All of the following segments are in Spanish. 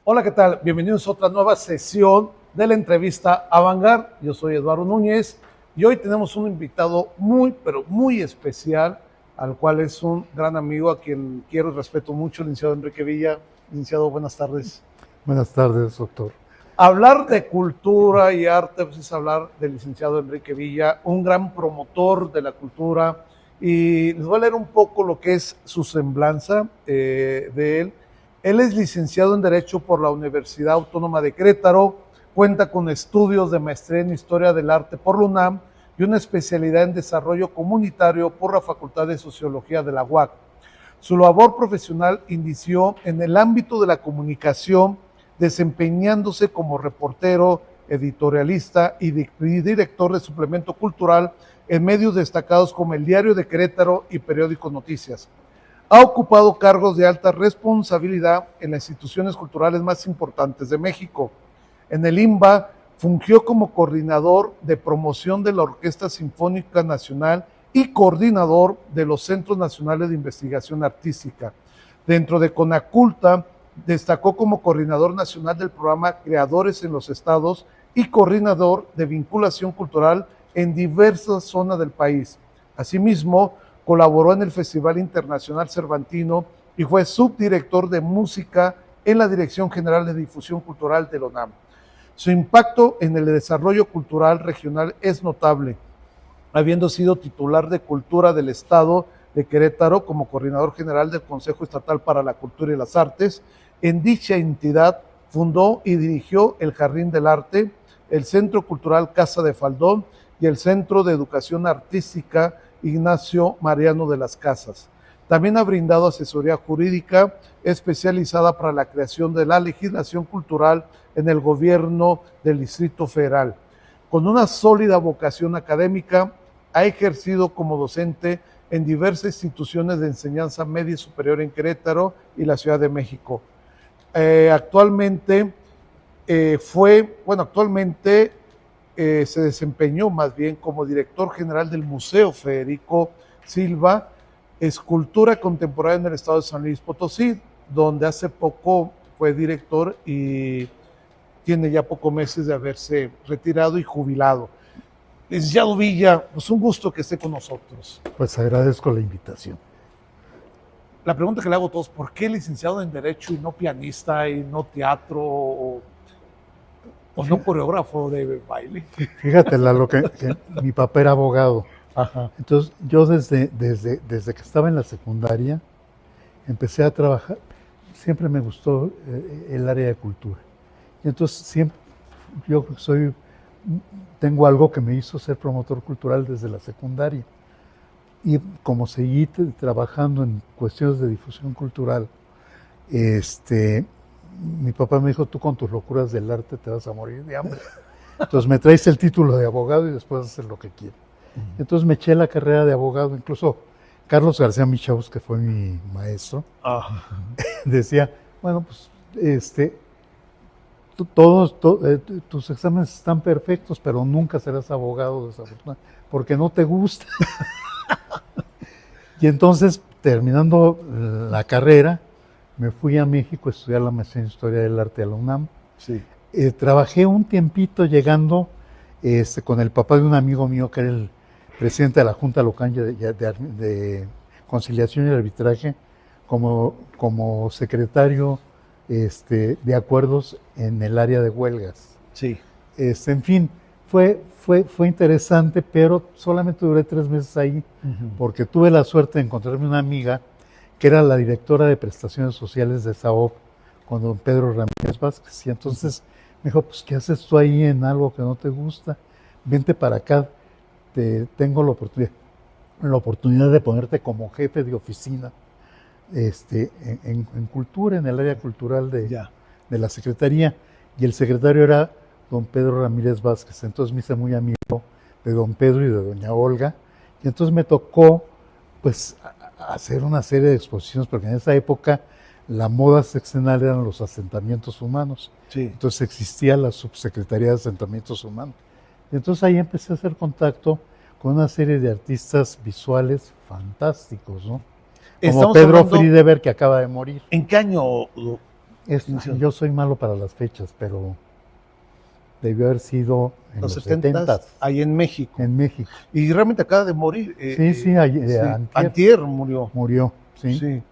Hola, ¿qué tal? Bienvenidos a otra nueva sesión de la entrevista Avant-Garde. Yo soy Eduardo Núñez y hoy tenemos un invitado muy, pero muy especial, al cual es un gran amigo a quien quiero y respeto mucho, el licenciado Enrique Villa. Licenciado, buenas tardes. Buenas tardes, doctor. Hablar de cultura y arte pues, es hablar del licenciado Enrique Villa, un gran promotor de la cultura. Y les voy a leer un poco lo que es su semblanza de él. Él es licenciado en Derecho por la Universidad Autónoma de Querétaro, cuenta con estudios de maestría en Historia del Arte por la UNAM y una especialidad en Desarrollo Comunitario por la Facultad de Sociología de la UAC. Su labor profesional inició en el ámbito de la comunicación, desempeñándose como reportero, editorialista y director de suplemento cultural en medios destacados como el Diario de Querétaro y Periódico Noticias. Ha ocupado cargos de alta responsabilidad en las instituciones culturales más importantes de México. En el IMBA fungió como coordinador de promoción de la Orquesta Sinfónica Nacional y coordinador de los Centros Nacionales de Investigación Artística. Dentro de CONACULTA destacó como coordinador nacional del programa Creadores en los Estados y coordinador de vinculación cultural en diversas zonas del país. Asimismo, colaboró en el Festival Internacional Cervantino y fue subdirector de música en la Dirección General de Difusión Cultural de la UNAM. Su impacto en el desarrollo cultural regional es notable, habiendo sido titular de Cultura del Estado de Querétaro como coordinador general del Consejo Estatal para la Cultura y las Artes. En dicha entidad fundó y dirigió el Jardín del Arte, el Centro Cultural Casa de Faldón y el Centro de Educación Artística Ignacio Mariano de las Casas. También ha brindado asesoría jurídica especializada para la creación de la legislación cultural en el gobierno del Distrito Federal. Con una sólida vocación académica, ha ejercido como docente en diversas instituciones de enseñanza media y superior en Querétaro y la Ciudad de México. Actualmente se desempeñó más bien como director general del Museo Federico Silva, Escultura Contemporánea en el estado de San Luis Potosí, donde hace poco fue director y tiene ya pocos meses de haberse retirado y jubilado. Licenciado Villa, pues un gusto que esté con nosotros. Pues agradezco la invitación. La pregunta que le hago a todos, ¿por qué licenciado en Derecho y no pianista y no teatro o no coreógrafo de baile? Fíjate, Lalo, que mi papá era abogado. Ajá. Entonces, yo desde que estaba en la secundaria, empecé a trabajar. Siempre me gustó el área de cultura. Y entonces, siempre, tengo algo que me hizo ser promotor cultural desde la secundaria. Y como seguí trabajando en cuestiones de difusión cultural, mi papá me dijo, tú con tus locuras del arte te vas a morir de hambre. Entonces me traes el título de abogado y después haces lo que quieras. Entonces me eché la carrera de abogado. Incluso Carlos García Michaus, que fue mi maestro, decía, bueno, pues tus exámenes están perfectos, pero nunca serás abogado, desafortunadamente, porque no te gusta. Y entonces, terminando la carrera, me fui a México a estudiar la maestría en Historia del Arte a la UNAM. Sí. Trabajé un tiempito llegando con el papá de un amigo mío que era el presidente de la Junta Local de Conciliación y Arbitraje como secretario de acuerdos en el área de huelgas. Sí. En fin, fue interesante, pero solamente duré 3 meses ahí, porque tuve la suerte de encontrarme una amiga que era la directora de prestaciones sociales de SAOP, con don Pedro Ramírez Vázquez. Y entonces me dijo, pues, ¿qué haces tú ahí en algo que no te gusta? Vente para acá, tengo la oportunidad de ponerte como jefe de oficina en cultura, en el área cultural de la Secretaría. Y el secretario era don Pedro Ramírez Vázquez. Entonces me hice muy amigo de don Pedro y de doña Olga. Y entonces me tocó, pues, hacer una serie de exposiciones, porque en esa época la moda sexenal eran los asentamientos humanos. Sí. Entonces existía la Subsecretaría de Asentamientos Humanos. Y entonces ahí empecé a hacer contacto con una serie de artistas visuales fantásticos, ¿no? Como Pedro Friedeberg, que acaba de morir. ¿En qué año Yo soy malo para las fechas, pero debió haber sido en los 70, ahí en México. En México. Y realmente acaba de morir. Sí, antier murió. Murió, sí. Sí.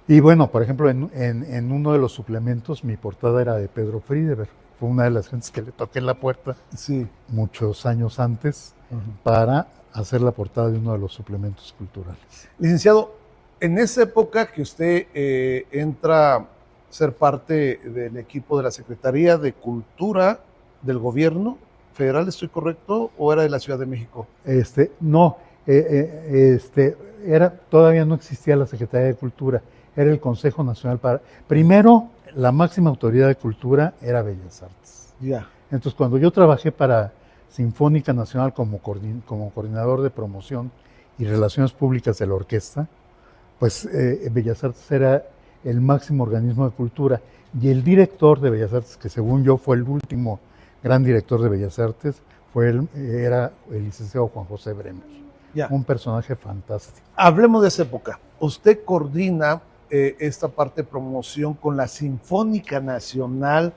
Y bueno, por ejemplo, en uno de los suplementos mi portada era de Pedro Friedeberg. Fue una de las gentes que le toqué la puerta muchos años antes para hacer la portada de uno de los suplementos culturales. Licenciado, en esa época que usted entra a ser parte del equipo de la Secretaría de Cultura del Gobierno Federal, ¿estoy correcto? ¿O era de la Ciudad de México? No, todavía no existía la Secretaría de Cultura, era el Consejo Nacional para... Primero, la máxima autoridad de cultura era Bellas Artes. Ya. Entonces, cuando yo trabajé para Sinfónica Nacional como coordinador de promoción y relaciones públicas de la orquesta, pues Bellas Artes era el máximo organismo de cultura, y el director de Bellas Artes, que según yo fue el último gran director de Bellas Artes, era el licenciado Juan José Bremer. Ya. Un personaje fantástico. Hablemos de esa época. Usted coordina esta parte de promoción con la Sinfónica Nacional,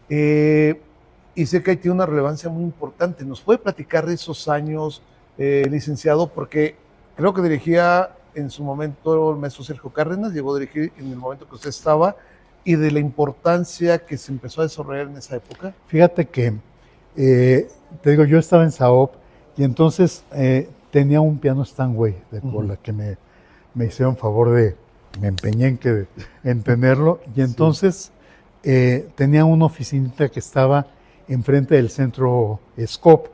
y sé que ahí tiene una relevancia muy importante. ¿Nos puede platicar de esos años, licenciado? Porque creo que dirigía en su momento el maestro Sergio Cárdenas, llegó a dirigir en el momento que usted estaba, y de la importancia que se empezó a desarrollar en esa época. Fíjate que, te digo, yo estaba en SAOP y entonces tenía un piano Steinway de cola que me hicieron favor me empeñé en tenerlo, y entonces tenía una oficinita que estaba enfrente del centro Scope.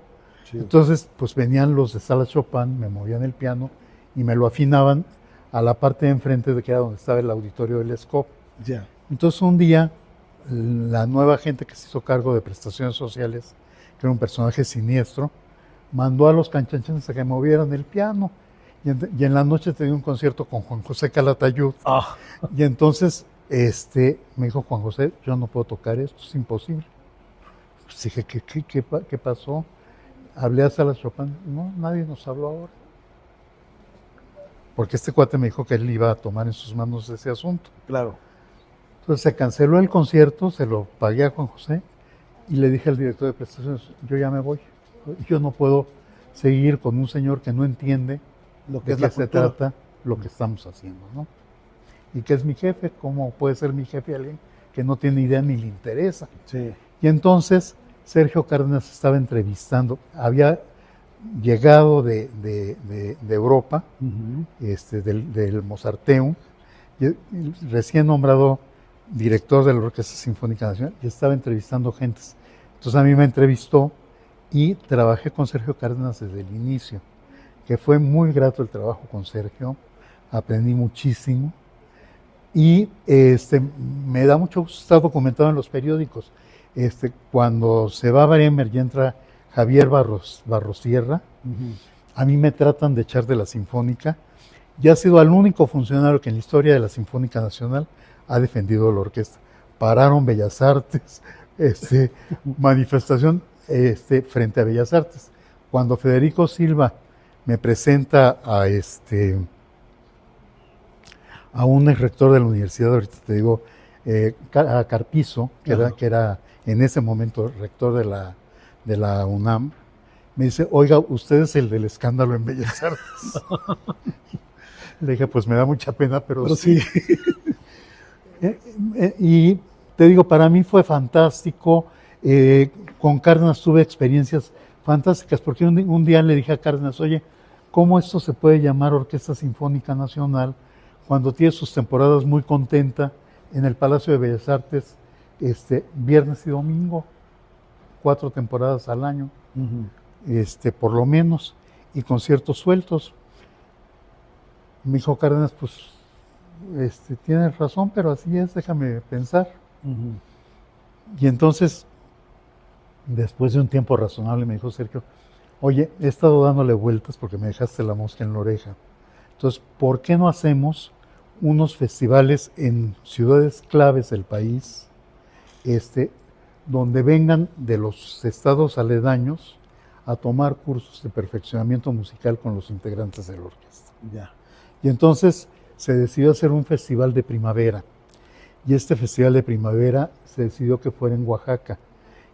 Entonces, pues venían los de Sala Chopin, me movían el piano y me lo afinaban a la parte de enfrente de que era donde estaba el auditorio del Scope. Yeah. Entonces un día, la nueva gente que se hizo cargo de prestaciones sociales, que era un personaje siniestro, mandó a los canchanchanes a que movieran el piano. Y en la noche tenía un concierto con Juan José Calatayud. Y entonces me dijo Juan José, yo no puedo tocar esto, es imposible. Pues dije, ¿qué pasó? Hablé a Sala Chopin, no, nadie nos habló ahora. Porque este cuate me dijo que él iba a tomar en sus manos ese asunto. Claro. Entonces se canceló el concierto, se lo pagué a Juan José y le dije al director de prestaciones, yo ya me voy. Yo no puedo seguir con un señor que no entiende lo que de qué se trata lo que estamos haciendo, ¿no? Y que es mi jefe, ¿cómo puede ser mi jefe alguien que no tiene idea ni le interesa? Sí. Y entonces Sergio Cárdenas estaba entrevistando, había llegado de Europa, del Mozarteum, y recién nombrado director de la Orquesta Sinfónica Nacional, y estaba entrevistando gentes. Entonces a mí me entrevistó y trabajé con Sergio Cárdenas desde el inicio, que fue muy grato el trabajo con Sergio, aprendí muchísimo, y me da mucho gusto, está documentado en los periódicos, cuando se va a Bremer y entra Javier Barrosierra, a mí me tratan de echar de la Sinfónica, y ha sido el único funcionario que en la historia de la Sinfónica Nacional ha defendido la orquesta. Pararon Bellas Artes, manifestación frente a Bellas Artes. Cuando Federico Silva me presenta a un ex rector de la universidad, ahorita te digo, a Carpizo, que era en ese momento rector de la UNAM, me dice, oiga, usted es el del escándalo en Bellas Artes. Le dije, pues me da mucha pena, pero sí. Y te digo, para mí fue fantástico. Con Cárdenas tuve experiencias fantásticas, porque un día le dije a Cárdenas, oye, ¿cómo esto se puede llamar Orquesta Sinfónica Nacional cuando tiene sus temporadas muy contenta en el Palacio de Bellas Artes, viernes y domingo, 4 temporadas al año, por lo menos, y conciertos sueltos? Me dijo Cárdenas, pues, tienes razón, pero así es, déjame pensar. Y entonces, después de un tiempo razonable, me dijo Sergio, oye, he estado dándole vueltas porque me dejaste la mosca en la oreja. Entonces, ¿por qué no hacemos unos festivales en ciudades claves del país, donde vengan de los estados aledaños a tomar cursos de perfeccionamiento musical con los integrantes de la orquesta? Ya. Y entonces se decidió hacer un festival de primavera. y este festival de primavera se decidió que fuera en Oaxaca.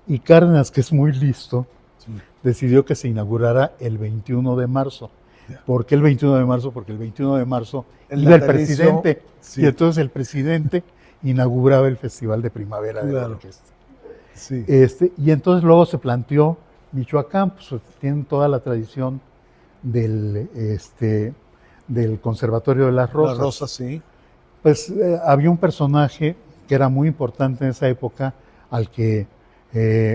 Y Cárdenas, que es muy listo, Sí. decidió que se inaugurara el 21 de marzo. Ya. ¿Por qué el 21 de marzo? Porque el 21 de marzo El iba el natalicio, presidente, sí. y entonces el presidente inauguraba el festival de primavera de la Claro. orquesta. Sí. Y entonces luego se planteó Michoacán, pues tienen toda la tradición del, del Conservatorio de las Rosas. La rosa, sí. Pues había un personaje que era muy importante en esa época, al que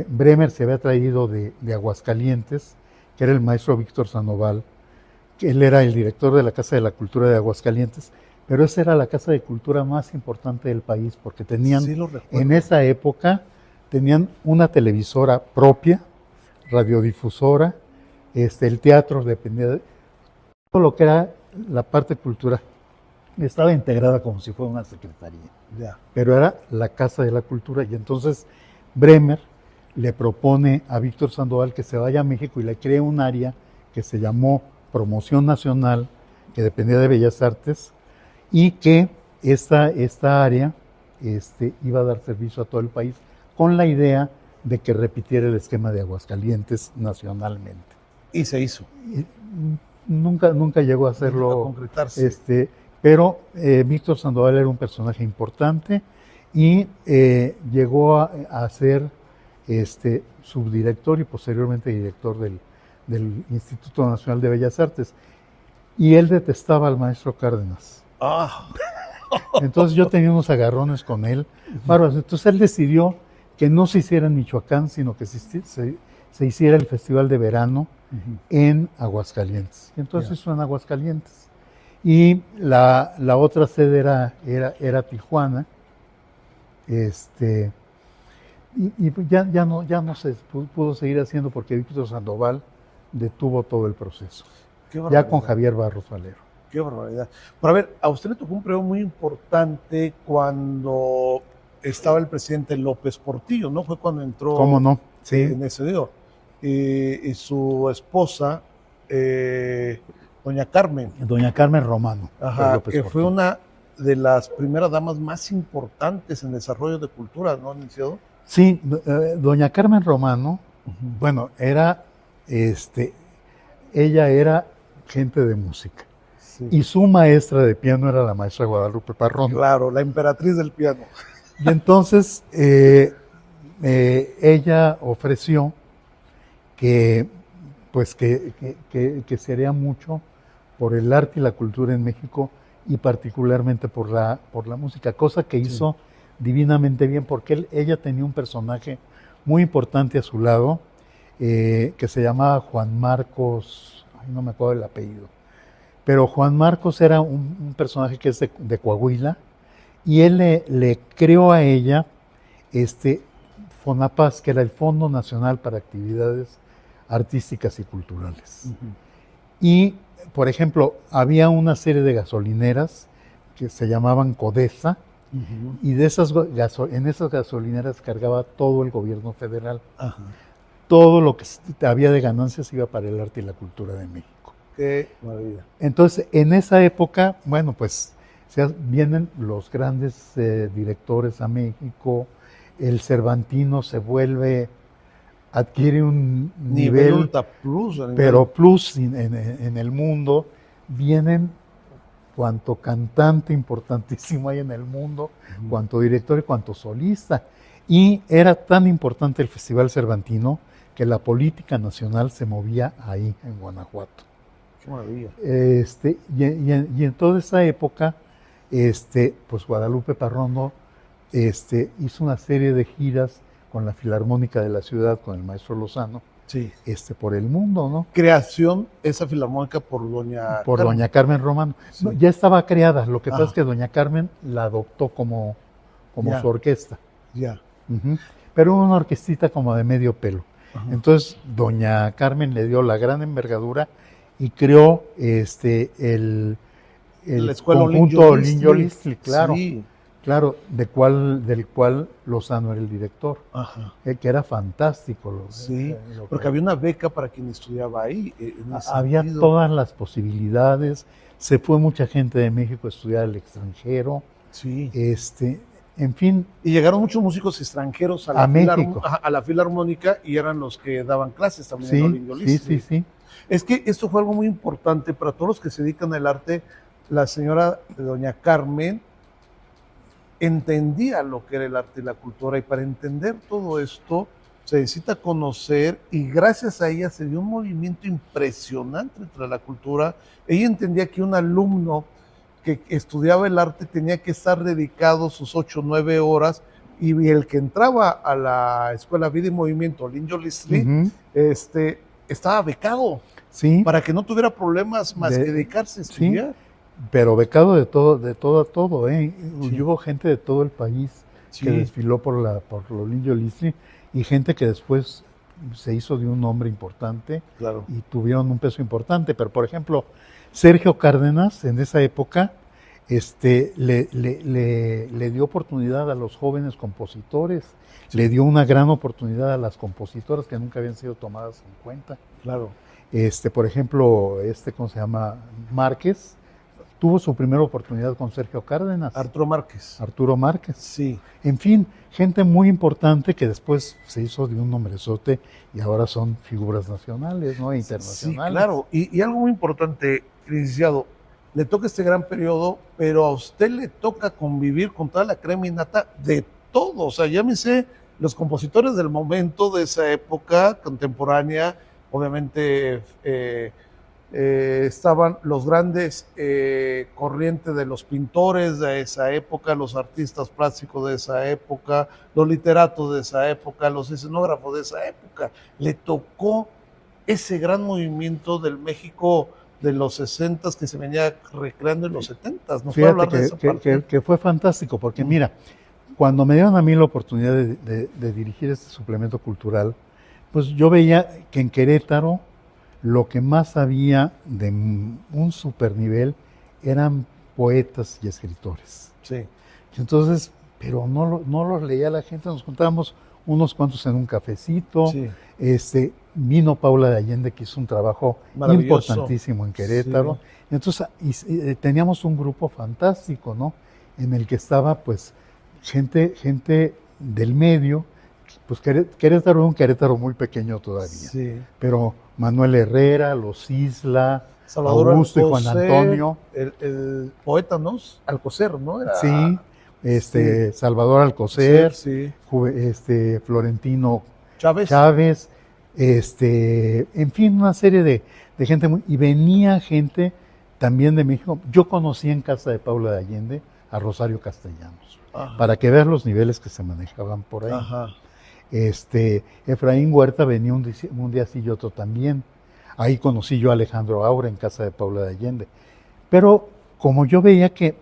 Bremer se había traído de Aguascalientes, que era el maestro Víctor Sandoval, que él era el director de la Casa de la Cultura de Aguascalientes, pero esa era la casa de cultura más importante del país, porque tenían, Sí, lo recuerdo. en esa época, tenían una televisora propia, radiodifusora, el teatro dependía de todo lo que era la parte cultural. Estaba integrada como si fuera una secretaría, Ya. pero era la Casa de la Cultura. Y entonces Bremer le propone a Víctor Sandoval que se vaya a México y le cree un área que se llamó Promoción Nacional, que dependía de Bellas Artes, y que esta área iba a dar servicio a todo el país, con la idea de que repitiera el esquema de Aguascalientes nacionalmente. Y se hizo. Y nunca llegó a hacerlo. A concretarse. Pero Víctor Sandoval era un personaje importante y llegó a ser subdirector y posteriormente director del Instituto Nacional de Bellas Artes. Y él detestaba al maestro Cárdenas. Ah, Entonces yo tenía unos agarrones con él. Bárbaros. Entonces él decidió que no se hiciera en Michoacán, sino que se hiciera el Festival de Verano en Aguascalientes. Y entonces hizo en Aguascalientes. Y la otra sede era Tijuana. Y ya no se pudo seguir haciendo porque Víctor Sandoval detuvo todo el proceso. qué Ya barbaridad. con Javier Barros Valero. Qué barbaridad. Pero a ver, a usted le tocó un periodo muy importante cuando estaba el presidente López Portillo, ¿no? Fue cuando entró ¿Cómo no? Sí. en ese dedo. Y su esposa, doña Carmen, Doña Carmen Romano. ajá, López que fue Portillo. una de las primeras damas más importantes en el desarrollo de cultura, ¿no, licenciado? Sí, doña Carmen Romano, bueno, ella era gente de música. Sí. Y su maestra de piano era la maestra Guadalupe Parrón. Claro, la emperatriz del piano. Y entonces ella ofreció que se haría mucho por el arte y la cultura en México y particularmente por la música, cosa que hizo divinamente bien porque ella tenía un personaje muy importante a su lado que se llamaba Juan Marcos, no me acuerdo el apellido, pero Juan Marcos era un personaje que es de Coahuila y él le creó a ella FONAPAS, que era el Fondo Nacional para Actividades Artísticas y Culturales. Y, por ejemplo, había una serie de gasolineras que se llamaban CODESA, y en esas gasolineras cargaba todo el gobierno federal. Ajá. Todo lo que había de ganancias iba para el arte y la cultura de México. Qué maravilla. Entonces, en esa época, bueno, pues vienen los grandes directores a México, el Cervantino adquiere un nivel Ultra Plus. pero plus en el mundo. Vienen cuanto cantante importantísimo hay en el mundo, cuanto director y cuanto solista. Y era tan importante el Festival Cervantino que la política nacional se movía ahí, en Guanajuato. Qué maravilla. Y en toda esa época, pues Guadalupe Parrondo hizo una serie de giras con la Filarmónica de la Ciudad, con el maestro Lozano, Sí. por el mundo, ¿no? Creación, esa filarmónica por doña Por Carmen. doña Carmen Romano. Sí. No, ya estaba creada, lo que pasa Ah. es que doña Carmen la adoptó como Ya. su orquesta. Ya. Pero una orquestita como de medio pelo. Ajá. Entonces, doña Carmen le dio la gran envergadura y creó el La escuela conjunto Olin-Yolistli, claro, Sí. claro, del cual Lozano era el director, Ajá. que era fantástico. Sí, lo que- porque había una beca para quien estudiaba ahí. En ese había sentido. todas las posibilidades, se fue mucha gente de México a estudiar al extranjero. Sí. En fin, Y llegaron muchos músicos extranjeros A México. a la filarmónica y eran los que daban clases también en sí, Olinjo sí, Liszt. sí, sí. Es que esto fue algo muy importante para todos los que se dedican al arte. La señora doña Carmen entendía lo que era el arte y la cultura, y para entender todo esto se necesita conocer, y gracias a ella se dio un movimiento impresionante entre la cultura. Ella entendía que un alumno que estudiaba el arte tenía que estar dedicado sus 8 o 9 horas, y el que entraba a la Escuela Vida y Movimiento Olinjo Liszt, Ujú, estaba becado sí, para que no tuviera problemas más De- que dedicarse a sí. estudiar. pero becado de todo a todo, ¿eh? Sí. Y hubo gente de todo el país Sí. que desfiló por Olinjo Liszt, y gente que después se hizo de un nombre importante Claro. y tuvieron un peso importante. Pero, por ejemplo, Sergio Cárdenas, en esa época, le dio oportunidad a los jóvenes compositores, le dio una gran oportunidad a las compositoras que nunca habían sido tomadas en cuenta. Claro. Por ejemplo, ¿cómo se llama? Márquez, tuvo su primera oportunidad con Sergio Cárdenas, Arturo Márquez. Arturo Márquez. Sí. En fin, gente muy importante que después se hizo de un nombrezote y ahora son figuras nacionales, ¿no? E internacionales. Sí, claro. Y algo muy importante, licenciado, le toca este gran periodo, pero a usted le toca convivir con toda la crema innata de todo. O sea, llámese los compositores del momento, de esa época contemporánea. Obviamente estaban los grandes corrientes de los pintores de esa época, los artistas plásticos de esa época, los literatos de esa época, los escenógrafos de esa época. Le tocó ese gran movimiento del México de los 60s que se venía recreando en los 70s. ¿Nos puede hablar de esa parte? Que fue fantástico, porque mira, cuando me dieron a mí la oportunidad de dirigir este suplemento cultural, pues yo veía que en Querétaro lo que más había de un supernivel eran poetas y escritores. Sí. Entonces, pero no los leía la gente, nos juntábamos unos cuantos en un cafecito. Sí. Vino Paula de Allende, que hizo un trabajo importantísimo en Querétaro. Sí. Entonces, teníamos un grupo fantástico, ¿no? En el que estaba, pues, gente del medio. Pues Querétaro era un Querétaro muy pequeño todavía. Sí. Pero Manuel Herrera, Los Isla, Salvador Augusto Alcocer, y Juan Antonio. El poeta, ¿no? Alcocer, ¿no? Era... Sí. Sí. Salvador Alcocer, sí. Florentino Chávez, en fin, una serie de gente y venía gente también de México. Yo conocí en casa de Paula de Allende a Rosario Castellanos, para que veas los niveles que se manejaban por ahí. Ajá. Efraín Huerta venía un día sí y otro también. Ahí conocí yo a Alejandro Aura en casa de Paula de Allende. Pero como yo veía que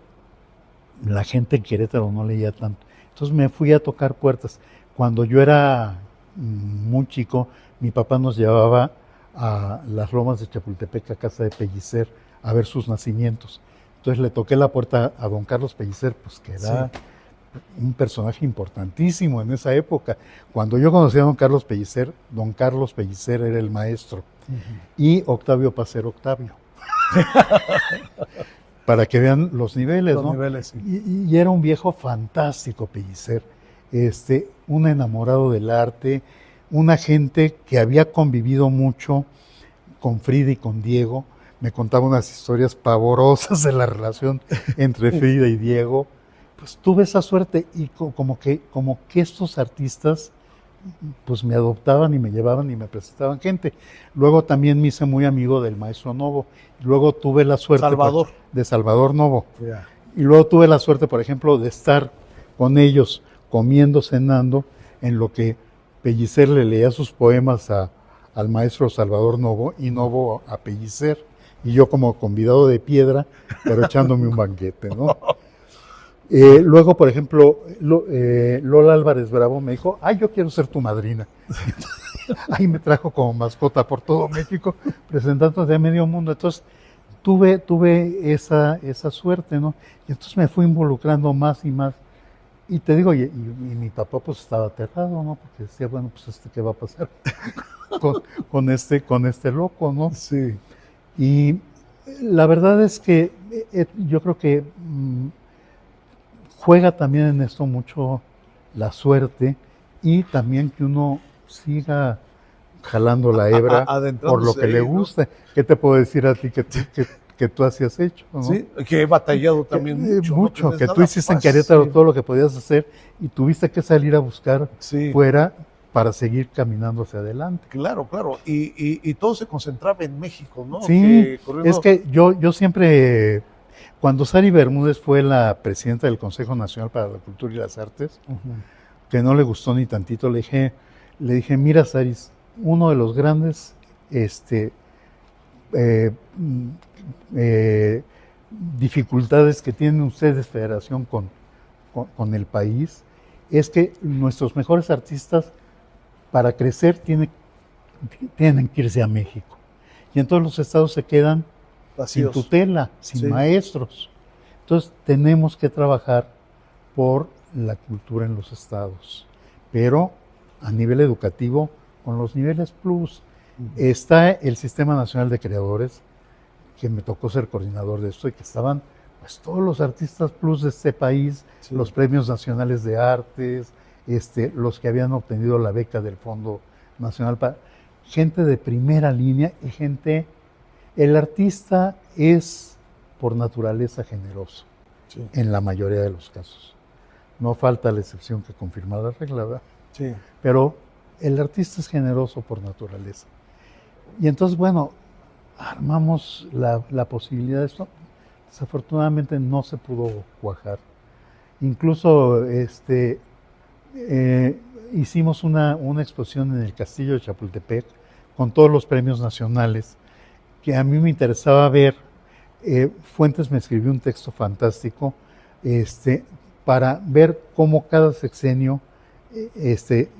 la gente en Querétaro no leía tanto, entonces me fui a tocar puertas. Cuando yo era muy chico, mi papá nos llevaba a las lomas de Chapultepec, a casa de Pellicer, a ver sus nacimientos. Entonces le toqué la puerta a don Carlos Pellicer, pues que era un personaje importantísimo en esa época. Cuando yo conocí a don Carlos Pellicer era el maestro, y Octavio Pacero Octavio. Para que vean los niveles, ¿no? Niveles, sí. Y era un viejo fantástico, Pellicer, un enamorado del arte, una gente que había convivido mucho con Frida y con Diego. Me contaba unas historias pavorosas de la relación entre Frida y Diego. Pues tuve esa suerte, y como que estos artistas pues me adoptaban y me llevaban y me presentaban gente. Luego también me hice muy amigo del maestro Novo. Luego tuve la suerte de Salvador Novo. Yeah. Y luego tuve la suerte, por ejemplo, de estar con ellos comiendo, cenando, en lo que Pellicer le leía sus poemas al maestro Salvador Novo y Novo a Pellicer. Y yo como convidado de piedra, pero echándome un banquete, ¿no? Luego, por ejemplo, Lola Álvarez Bravo me dijo, yo quiero ser tu madrina. Ahí me trajo como mascota por todo México, presentando de medio mundo. Entonces, tuve esa suerte, ¿no? Y entonces me fui involucrando más y más. Y te digo, y mi papá pues estaba aterrado, ¿no? Porque decía, bueno, pues ¿qué va a pasar con este loco, ¿no? Sí. Y la verdad es que yo creo que juega también en esto mucho la suerte y también que uno siga jalando la hebra por lo que le gusta. ¿No? ¿Qué te puedo decir a ti que tú así has hecho? ¿No? Sí, que he batallado también mucho. Mucho, ¿no? Que tú hiciste en Querétaro todo lo que podías hacer y tuviste que salir a buscar fuera para seguir caminando hacia adelante. Claro, claro. Y todo se concentraba en México, ¿no? Sí, es que yo siempre, cuando Sari Bermúdez fue la presidenta del Consejo Nacional para la Cultura y las Artes, que no le gustó ni tantito, le dije, mira, Saris, uno de los grandes dificultades que tienen ustedes, Federación, con el país, es que nuestros mejores artistas, para crecer, tienen que irse a México. Y entonces los estados se quedan vacíos, sin tutela, sin maestros. Entonces tenemos que trabajar por la cultura en los estados, pero a nivel educativo, con los niveles plus. Está el Sistema Nacional de Creadores, que me tocó ser coordinador de esto, y que estaban pues todos los artistas plus de este país, los premios nacionales de artes, los que habían obtenido la beca del Fondo Nacional, para gente de primera línea y gente. El artista es por naturaleza generoso, en la mayoría de los casos. No falta la excepción que confirma la regla, ¿verdad? Sí. Pero el artista es generoso por naturaleza. Y entonces, bueno, armamos la posibilidad de esto. Desafortunadamente no se pudo cuajar. Incluso hicimos una exposición en el Castillo de Chapultepec con todos los premios nacionales, que a mí me interesaba ver. Fuentes me escribió un texto fantástico para ver cómo cada sexenio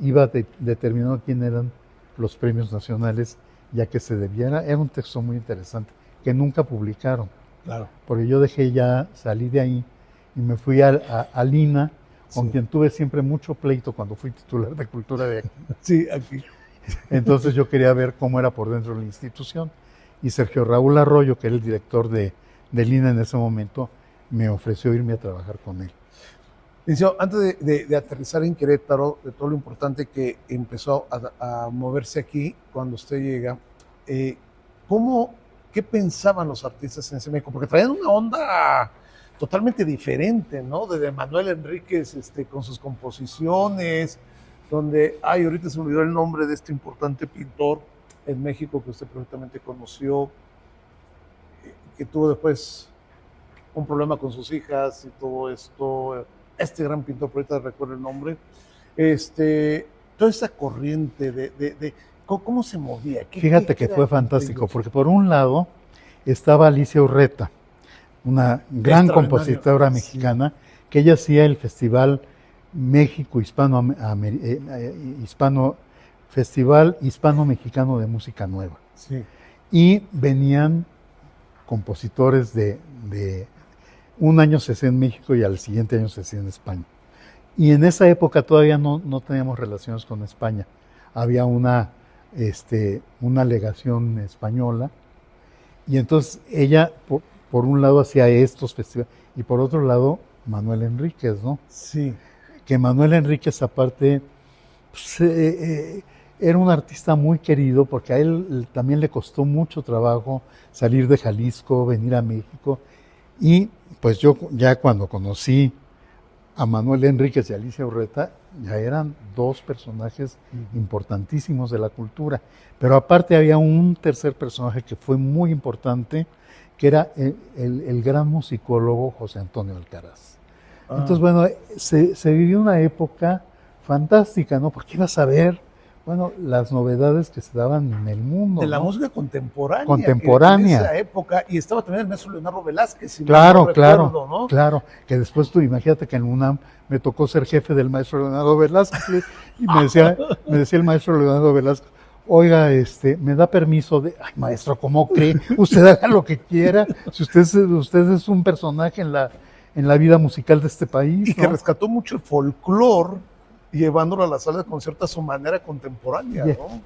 iba determinando quién eran los premios nacionales, ya que se debiera. Era un texto muy interesante que nunca publicaron. Claro. Porque yo salí de ahí y me fui a Lina, con quien tuve siempre mucho pleito cuando fui titular de Cultura de aquí. Sí, aquí. Entonces yo quería ver cómo era por dentro de la institución. Y Sergio Raúl Arroyo, que era el director de Lina en ese momento, me ofreció irme a trabajar con él. Licenciado, antes de aterrizar en Querétaro, de todo lo importante que empezó a moverse aquí cuando usted llega, ¿qué pensaban los artistas en ese México? Porque traían una onda totalmente diferente, ¿no? De Manuel Enríquez con sus composiciones, donde, ahorita se me olvidó el nombre de este importante pintor en México que usted perfectamente conoció, que tuvo después un problema con sus hijas y todo esto. Este gran pintor, por ahorita recuerdo el nombre, toda esa corriente de cómo se movía. Fíjate que fue fantástico, porque por un lado estaba Alicia Urreta, una gran compositora mexicana, que ella hacía el Festival México Festival Hispano-Mexicano de Música Nueva. Sí. Y venían compositores de un año se hacía en México y al siguiente año se hacía en España. Y en esa época todavía no teníamos relaciones con España. Había una legación española, y entonces ella, por un lado, hacía estos festivales, y por otro lado, Manuel Enríquez, ¿no? Sí. Que Manuel Enríquez, aparte, pues, era un artista muy querido, porque a él también le costó mucho trabajo salir de Jalisco, venir a México. Y pues yo ya cuando conocí a Manuel Enríquez y a Alicia Urreta, ya eran dos personajes importantísimos de la cultura. Pero aparte había un tercer personaje que fue muy importante, que era el gran musicólogo José Antonio Alcaraz. Entonces, bueno, se vivió una época fantástica, ¿no? Porque ibas a ver, bueno, las novedades que se daban en el mundo. De la ¿no? música contemporánea. Contemporánea. En esa época, y estaba también el maestro Leonardo Velázquez. Si claro, no recuerdo, ¿no? Claro, que después tú imagínate que en UNAM me tocó ser jefe del maestro Leonardo Velázquez, y me decía el maestro Leonardo Velázquez, oiga, me da permiso de, ay maestro, ¿cómo cree? Usted haga lo que quiera, si usted es un personaje en la vida musical de este país. Y ¿no? que rescató mucho el folclore, llevándolo a la sala de concierto a su manera contemporánea, ¿no?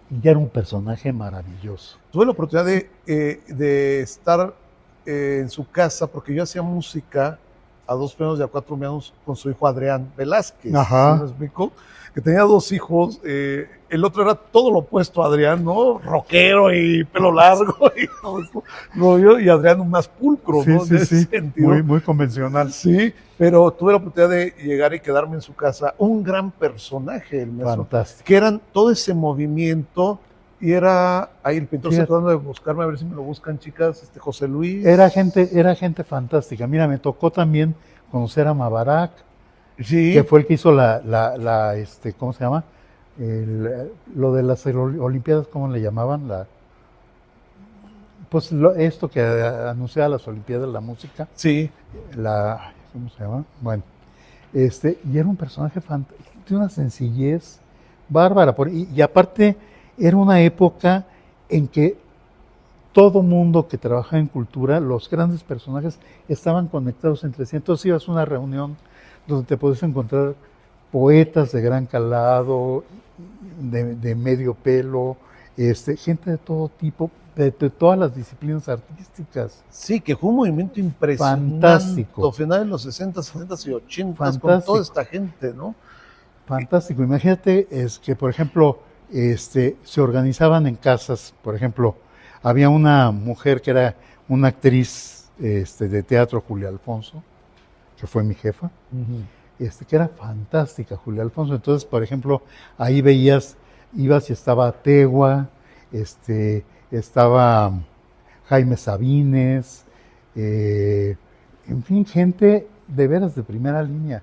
Y ya era un personaje maravilloso. Tuve la oportunidad de estar en su casa, porque yo hacía música a 2 premios y a 4 premios con su hijo Adrián Velázquez. Ajá. ¿Sí me explico? Que tenía 2 hijos. El otro era todo lo opuesto a Adrián, ¿no? Rockero y pelo largo. Y, todo eso. No, y Adrián más pulcro, Sí, ¿no? sí, En ese sí. sentido. Muy, muy convencional. Sí, pero tuve la oportunidad de llegar y quedarme en su casa. Un gran personaje, el maestro. Fantástico. Que eran todo ese movimiento. Y era, ahí el pintor Fíjate. tratando de buscarme, a ver si me lo buscan, chicas, José Luis. Era gente fantástica. Mira, me tocó también conocer a Mabarak, Sí. que fue el que hizo ¿cómo se llama? Lo de las Olimpiadas, ¿cómo le llamaban? Esto que anunciaba las Olimpiadas, la música, Sí. ¿cómo se llama? Bueno, y era un personaje de una sencillez bárbara, y aparte era una época en que todo mundo que trabajaba en cultura, los grandes personajes estaban conectados entre sí. Entonces ibas a una reunión donde te podías encontrar poetas de gran calado, de medio pelo, gente de todo tipo, de todas las disciplinas artísticas. Sí, que fue un movimiento impresionante. Fantástico. Finales de los 60, 70 y 80 con Fantástico. toda esta gente, ¿no? Fantástico. Imagínate que, por ejemplo, se organizaban en casas. Por ejemplo, había una mujer que era una actriz de teatro, Julia Alfonso, que fue mi jefa, que era fantástica, Julia Alfonso. Entonces, por ejemplo, ahí ibas y estaba Tegua, estaba Jaime Sabines, en fin, gente de veras de primera línea.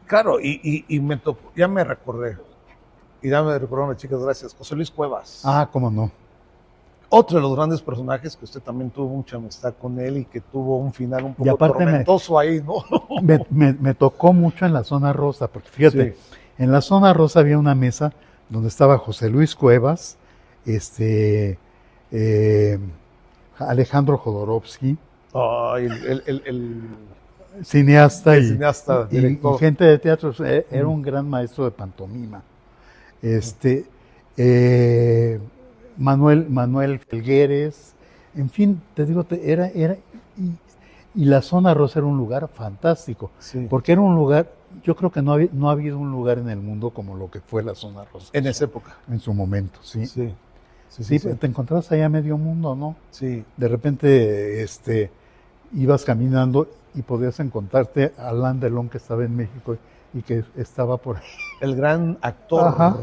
Claro, y me tocó, ya me recordé, chicas, gracias, José Luis Cuevas. Ah, cómo no. Otro de los grandes personajes que usted también tuvo mucha amistad con él y que tuvo un final un poco aparte tormentoso ahí, ¿no? Me tocó mucho en la zona rosa, porque fíjate, Sí. en la zona rosa había una mesa donde estaba José Luis Cuevas, Alejandro Jodorowsky, Ay, el cineasta, cineasta, y director. gente de teatro. Era un gran maestro de pantomima. Manuel Felgueres, en fin, te digo, y la zona rosa era un lugar fantástico, Sí. porque era un lugar, yo creo que no ha habido un lugar en el mundo como lo que fue la zona rosa. En esa época. En su momento, sí. Sí. Sí, te encontrabas allá medio mundo, ¿no? Sí. De repente ibas caminando y podías encontrarte a Alain Delon, que estaba en México y que estaba por ahí. El gran actor Ajá.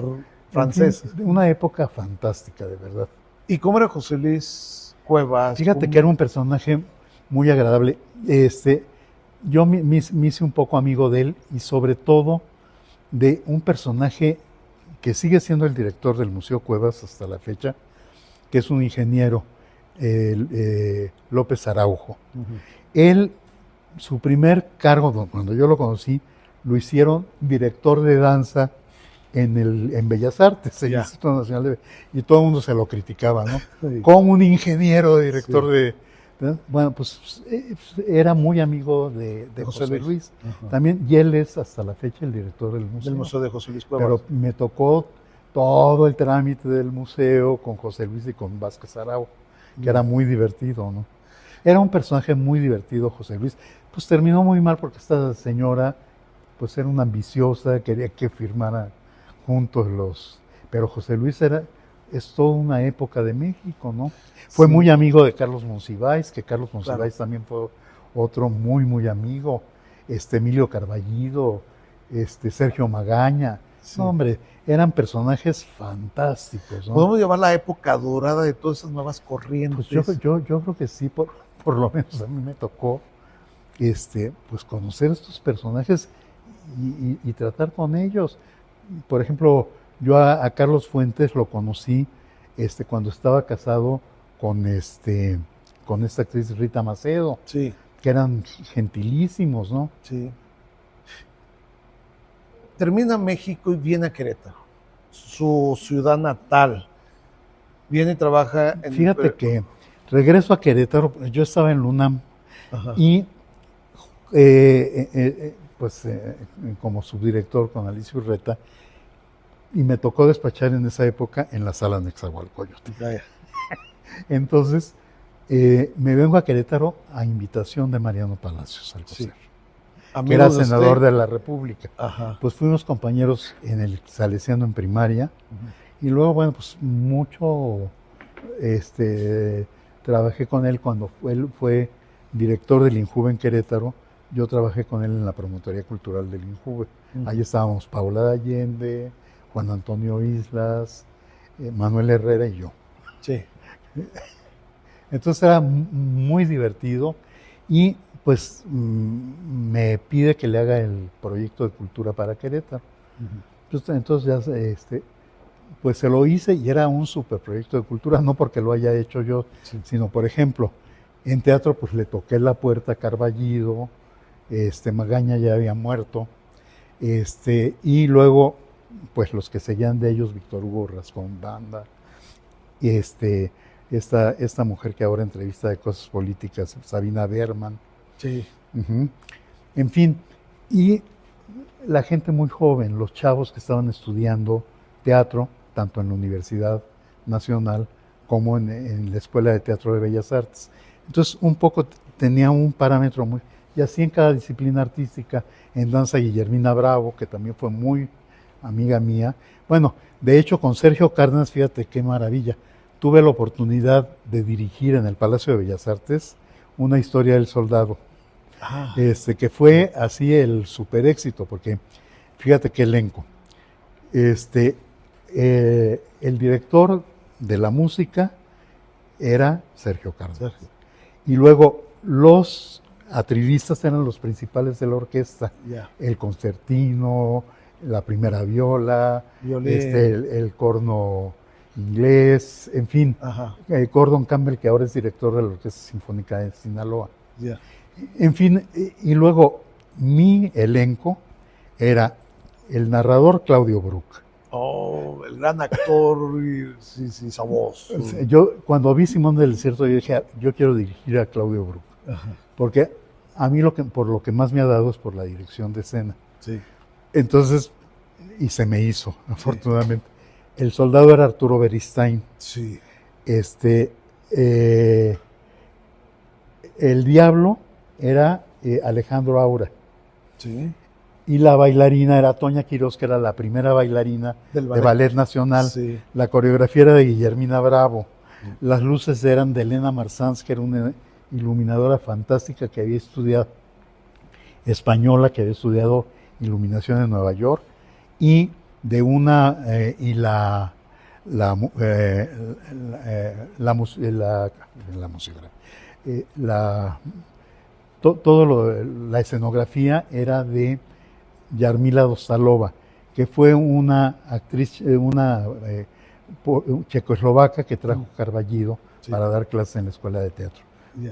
francés. En fin, una época fantástica, de verdad. ¿Y cómo era José Luis Cuevas? Fíjate ¿Cómo? que era un personaje muy agradable. Yo me hice un poco amigo de él, y sobre todo de un personaje que sigue siendo el director del Museo Cuevas hasta la fecha, que es un ingeniero, López Araujo. Él, su primer cargo, cuando yo lo conocí, lo hicieron director de danza en Bellas Artes, el Ya. Instituto Nacional de... Y todo el mundo se lo criticaba, ¿no? Sí. Como un ingeniero director Sí. de... Bueno, pues era muy amigo de José Luis. Ajá. También, y él es hasta la fecha el director del museo. Del Museo de José Luis Cuevas. Pero me tocó todo el trámite del museo con José Luis y con Vázquez Araujo, que era muy divertido, ¿no? Era un personaje muy divertido, José Luis. Pues terminó muy mal porque esta señora, pues era una ambiciosa, quería que firmara juntos pero José Luis es toda una época de México, ¿no? Fue Sí. muy amigo de Carlos Monsiváis, que Carlos Claro. Monsiváis también fue otro muy, muy amigo, Emilio Carballido, Sergio Magaña. Sí. No, hombre, eran personajes fantásticos, ¿no? Podemos llamar la época dorada de todas esas nuevas corrientes. Pues yo creo que sí, por lo menos a mí me tocó pues conocer estos personajes y tratar con ellos. Por ejemplo, yo a Carlos Fuentes lo conocí cuando estaba casado con esta actriz Rita Macedo, Sí, que eran gentilísimos, ¿no? sí. Termina México y viene a Querétaro, su ciudad natal. Viene y trabaja en... Fíjate que regreso a Querétaro, yo estaba en Lunam, Ajá. y como subdirector con Alicia Urreta, y me tocó despachar en esa época en la sala Nezahualcóyotl. Ya, ya. Entonces, me vengo a Querétaro a invitación de Mariano Palacios Alcocer. Sí. que era Amigos de senador usted. de la República. Ajá. Pues fuimos compañeros en el Salesiano en primaria, y luego, bueno, pues mucho trabajé con él cuando él fue director del INJUVE en Querétaro. Yo trabajé con él en la Promotoría Cultural del INJUVE. Ahí estábamos Paula de Allende, Juan Antonio Islas, Manuel Herrera y yo. Sí. Entonces era muy divertido, y pues me pide que le haga el proyecto de cultura para Querétaro. Entonces ya pues se lo hice, y era un super proyecto de cultura, no porque lo haya hecho yo, sino, por ejemplo, en teatro pues le toqué la puerta a Carballido, Magaña ya había muerto, y luego pues los que seguían de ellos, Víctor Hugo Rascón Banda, esta mujer que ahora entrevista de cosas políticas, Sabina Berman. Sí. En fin, y la gente muy joven, los chavos que estaban estudiando teatro, tanto en la Universidad Nacional como en la Escuela de Teatro de Bellas Artes. Entonces, un poco tenía un parámetro muy... Y así en cada disciplina artística, en danza Guillermina Bravo, que también fue muy amiga mía. Bueno, de hecho, con Sergio Cárdenas, fíjate qué maravilla. Tuve la oportunidad de dirigir en el Palacio de Bellas Artes una historia del soldado, que fue así el super éxito, porque fíjate qué elenco. El director de la música era Sergio Cárdenas. Y luego los atrilistas eran los principales de la orquesta. El concertino, la primera viola, el corno inglés, en fin. Gordon Campbell, que ahora es director de la Orquesta Sinfónica de Sinaloa. En fin, y luego mi elenco era el narrador Claudio Brook. Oh, el gran actor, sí, esa voz. Yo cuando vi Simón del Desierto, yo dije, yo quiero dirigir a Claudio Brook, porque a mí por lo que más me ha dado es por la dirección de escena. Entonces, y se me hizo, afortunadamente. El soldado era Arturo Beristain. El diablo era Alejandro Aura. Y la bailarina era Toña Quirós, que era la primera bailarina de Ballet Nacional. La coreografía era de Guillermina Bravo. Las luces eran de Elena Marzans, que era una iluminadora fantástica que había estudiado, española, que había estudiado iluminación en Nueva York, y de una la escenografía era de Yarmila Dostalova, que fue una actriz, checoslovaca que trajo Carballido para dar clases en la escuela de teatro.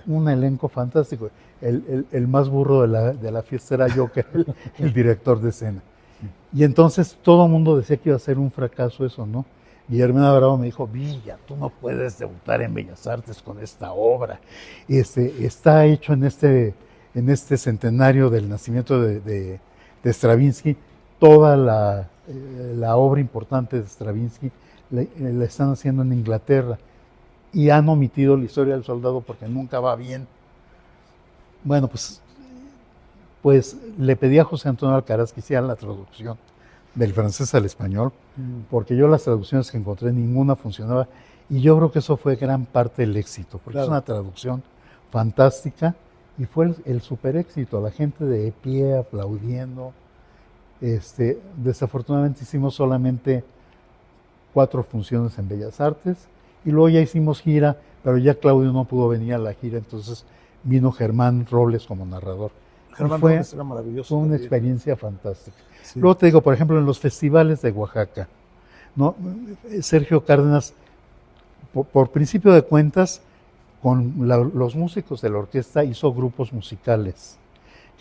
Un elenco fantástico. El más burro de la fiesta era yo, que era el director de escena. Y entonces todo el mundo decía que iba a ser un fracaso eso, ¿no? Guillermina Bravo me dijo, Villa, tú no puedes debutar en Bellas Artes con esta obra. Está hecho en este centenario del nacimiento de Stravinsky, toda la obra importante de Stravinsky la están haciendo en Inglaterra, y han omitido la historia del soldado porque nunca va bien. Bueno, pues le pedí a José Antonio Alcaraz que hiciera la traducción del francés al español, porque yo las traducciones que encontré, ninguna funcionaba, y yo creo que eso fue gran parte del éxito, porque es una traducción fantástica, y fue el super éxito, la gente de pie aplaudiendo. Desafortunadamente hicimos solamente 4 funciones en Bellas Artes, y luego ya hicimos gira, pero ya Claudio no pudo venir a la gira, entonces vino Germán Robles como narrador. Germán Robles era maravilloso. Fue una experiencia fantástica. Luego te digo, por ejemplo, en los festivales de Oaxaca, ¿no? Sergio Cárdenas, por principio de cuentas, con los músicos de la orquesta hizo grupos musicales.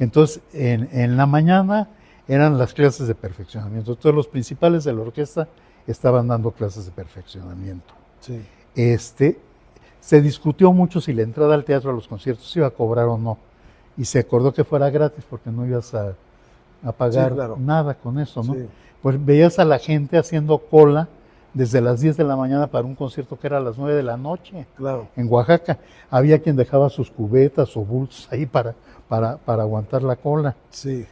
Entonces, en la mañana eran las clases de perfeccionamiento. Entonces, los principales de la orquesta estaban dando clases de perfeccionamiento. Se discutió mucho si la entrada al teatro, a los conciertos, iba a cobrar o no. Y se acordó que fuera gratis porque no ibas a pagar nada con eso, ¿no? Pues veías a la gente haciendo cola desde las 10 de la mañana para un concierto que era a las 9 de la noche. Claro. En Oaxaca había quien dejaba sus cubetas o bultos ahí para aguantar la cola. Sí.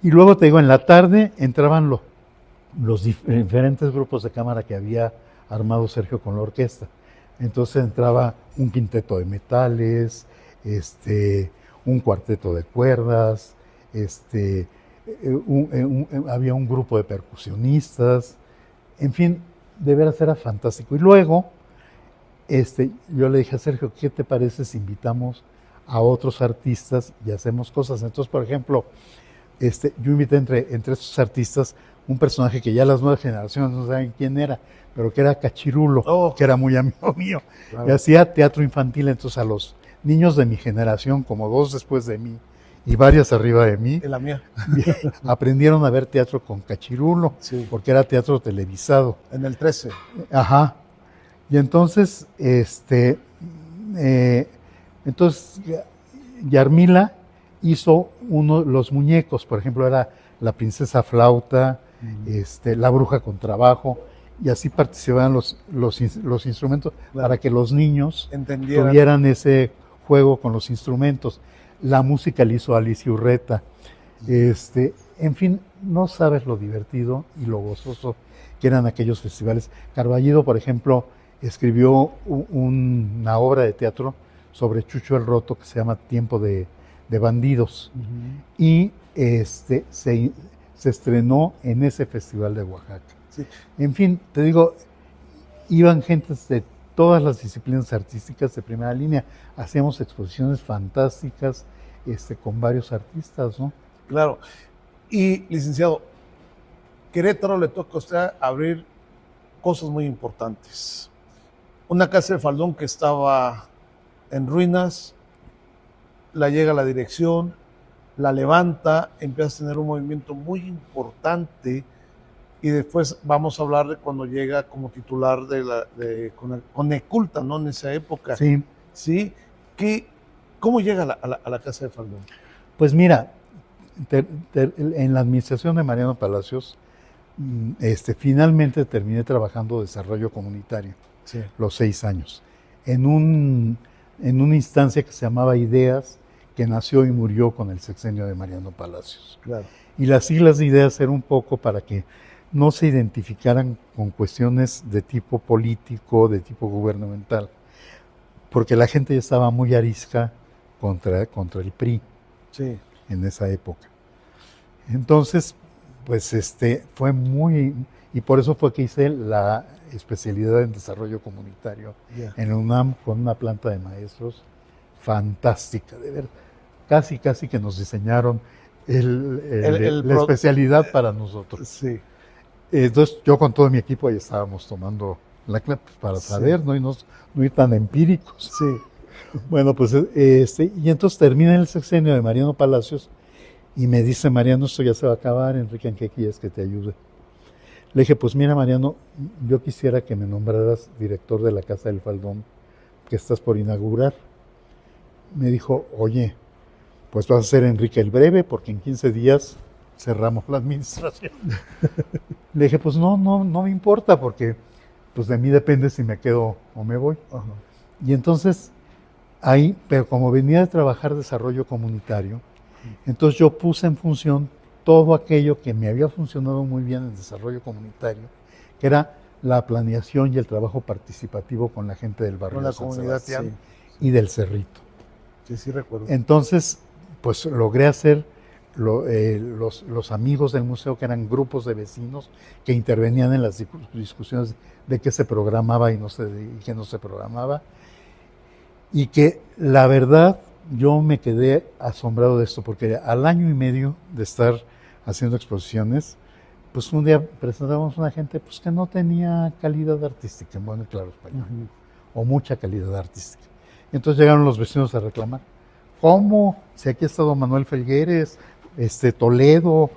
Y luego te digo, en la tarde entraban los diferentes grupos de cámara que había armado Sergio con la orquesta. Entonces entraba un quinteto de metales, un cuarteto de cuerdas, había un grupo de percusionistas, en fin, de veras era fantástico. Y luego, yo le dije a Sergio, ¿qué te parece si invitamos a otros artistas y hacemos cosas? Entonces, por ejemplo, yo invité entre estos artistas un personaje que ya las nuevas generaciones no saben quién era, pero que era Cachirulo, que era muy amigo mío, Claro. y hacía teatro infantil. Entonces a los niños de mi generación, como 2 después de mí y varias arriba de mí, En la mía. aprendieron a ver teatro con Cachirulo, Sí. porque era teatro televisado. En el 13. Ajá. Y entonces, Yarmila hizo los muñecos, por ejemplo, era la princesa flauta, la bruja con trabajo, y así participaban los instrumentos, Claro. para que los niños Entendieran. tuvieran ese juego con los instrumentos. La música la hizo Alicia Urreta. En fin, no sabes lo divertido y lo gozoso que eran aquellos festivales. Carballido, por ejemplo, escribió una obra de teatro sobre Chucho el Roto que se llama Tiempo de Bandidos, y se estrenó en ese festival de Oaxaca. Sí. En fin, te digo, iban gentes de todas las disciplinas artísticas de primera línea. Hacíamos exposiciones fantásticas con varios artistas, ¿no? Claro. Y, licenciado, Querétaro le toca a usted abrir cosas muy importantes. Una casa de faldón que estaba en ruinas, la llega a la dirección, la levanta, empieza a tener un movimiento muy importante, y después vamos a hablar de cuando llega como titular con Coneculta, ¿no? En esa época. Sí. ¿Sí? ¿Cómo llega a la casa de faldón? Pues mira, en la administración de Mariano Palacios, finalmente terminé trabajando desarrollo comunitario, Sí. los 6 años, en una instancia que se llamaba Ideas, que nació y murió con el sexenio de Mariano Palacios. Claro. Y las siglas de Ideas eran un poco para que no se identificaran con cuestiones de tipo político, de tipo gubernamental, porque la gente ya estaba muy arisca contra el PRI. Sí. En esa época. Entonces, pues fue muy, y por eso fue que hice la especialidad en desarrollo comunitario en la UNAM, con una planta de maestros fantástica, de ver, casi que nos diseñaron la especialidad para nosotros. Sí. Entonces yo con todo mi equipo ahí estábamos tomando la clase para saber, ¿no? Y no ir tan empíricos. Sí. Bueno, pues y entonces termina el sexenio de Mariano Palacios y me dice: Mariano, esto ya se va a acabar, Enrique, ¿en qué quieres que te ayude? Le dije: pues mira, Mariano, yo quisiera que me nombraras director de la Casa del Faldón que estás por inaugurar. Me dijo: oye, pues vas a ser Enrique el Breve, porque en 15 días cerramos la administración. Le dije: pues no me importa, porque pues de mí depende si me quedo o me voy. Ajá. Y entonces ahí, pero como venía de trabajar desarrollo comunitario, entonces yo puse en función todo aquello que me había funcionado muy bien en desarrollo comunitario, que era la planeación y el trabajo participativo con la gente del barrio Con la de San comunidad, Sebastián y del Cerrito. Sí, recuerdo. Entonces, pues logré hacer los amigos del museo, que eran grupos de vecinos que intervenían en las discusiones de qué se programaba y qué no se programaba. Y que la verdad yo me quedé asombrado de esto, porque al año y medio de estar haciendo exposiciones, pues un día presentamos una gente pues que no tenía calidad artística, en buen y claro español, o mucha calidad artística. Entonces llegaron los vecinos a reclamar: ¿cómo? Si aquí ha estado Manuel Felgueres, Toledo,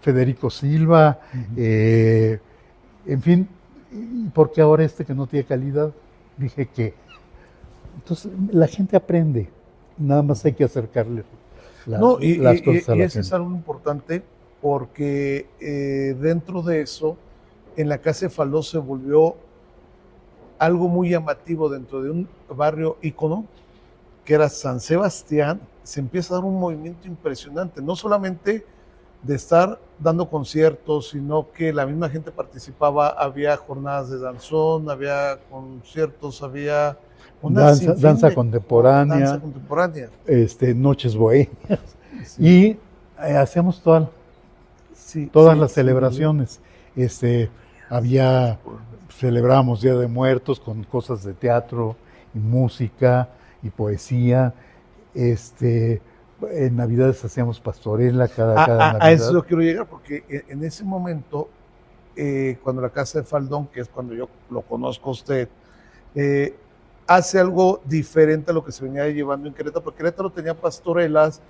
Federico Silva, en fin, ¿por qué ahora que no tiene calidad? Dije que entonces la gente aprende, nada más hay que acercarle las cosas a la y eso gente. es algo importante, porque dentro de eso, en la Casa de Faldón se volvió algo muy llamativo dentro de un barrio ícono, que era San Sebastián. Se empieza a dar un movimiento impresionante, no solamente de estar dando conciertos, sino que la misma gente participaba, había jornadas de danzón, había conciertos, había una danza contemporánea, noches bohemias, sí. Y hacíamos todas las celebraciones. Celebrábamos Día de Muertos con cosas de teatro y música y poesía. En Navidades hacíamos pastorela cada Navidad. A eso quiero llegar, porque en ese momento, cuando la Casa de Faldón, que es cuando yo lo conozco a usted, hace algo diferente a lo que se venía llevando en Querétaro, porque Querétaro tenía pastorelas,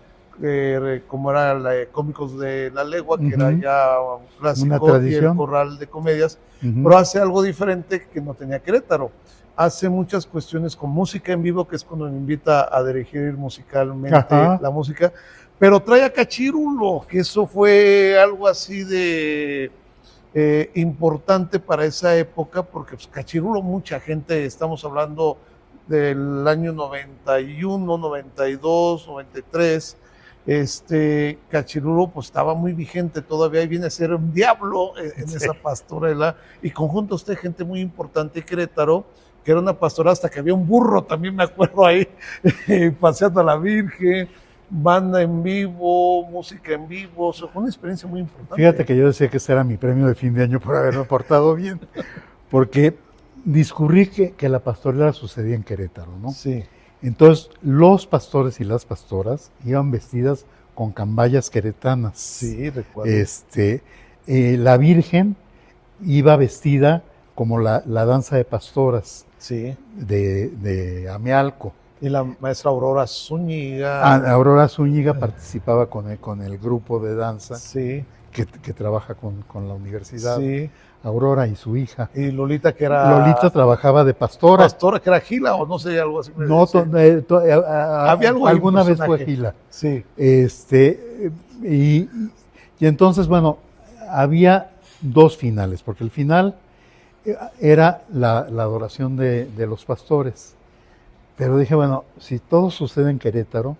como era Cómicos de la Legua, que era ya un clásico, y el Corral de Comedias, pero hace algo diferente que no tenía Querétaro. Hace muchas cuestiones con música en vivo, que es cuando me invita a dirigir musicalmente la música, pero trae a Cachirulo, que eso fue algo así de importante para esa época, porque pues, Cachirulo, mucha gente, estamos hablando del año 91, 92, 93, Cachirulo pues estaba muy vigente todavía, y viene a ser un diablo en esa pastorela, y conjunta usted gente muy importante de Querétaro, que era una pastorela hasta que había un burro, también me acuerdo ahí, paseando a la Virgen, banda en vivo, música en vivo, fue una experiencia muy importante. Fíjate que yo decía que ese era mi premio de fin de año por haberme portado bien, porque descubrí que la pastorela sucedía en Querétaro, ¿no? Sí. Entonces, los pastores y las pastoras iban vestidas con cambayas queretanas. Sí, recuerdo. La Virgen iba vestida como la danza de pastoras, sí, de Amealco. Y la maestra Aurora Zúñiga. Aurora Zúñiga participaba con el grupo de danza, sí, que trabaja con la universidad. Sí. Aurora y su hija. Y Lolita, que era... Lolita trabajaba de pastora. Pastora, que era Gila, o no sé, algo así. No, había algo, alguna vez fue Gila. Sí. Y entonces, bueno, había dos finales, porque el final era la adoración de los pastores. Pero dije, bueno, si todo sucede en Querétaro,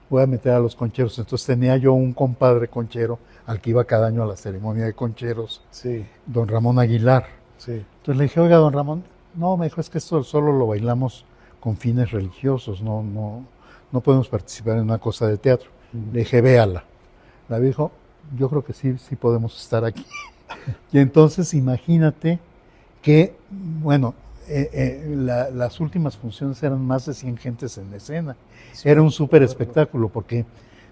voy a meter a los concheros. Entonces tenía yo un compadre conchero al que iba cada año a la ceremonia de concheros, sí, don Ramón Aguilar. Sí. Entonces le dije, oiga, don Ramón, no, me dijo, es que esto solo lo bailamos con fines religiosos, no podemos participar en una cosa de teatro. Le dije, véala. La dijo, yo creo que sí podemos estar aquí. Y entonces imagínate que, bueno, las últimas funciones eran más de 100 gentes en la escena. Sí, era un súper espectáculo, porque,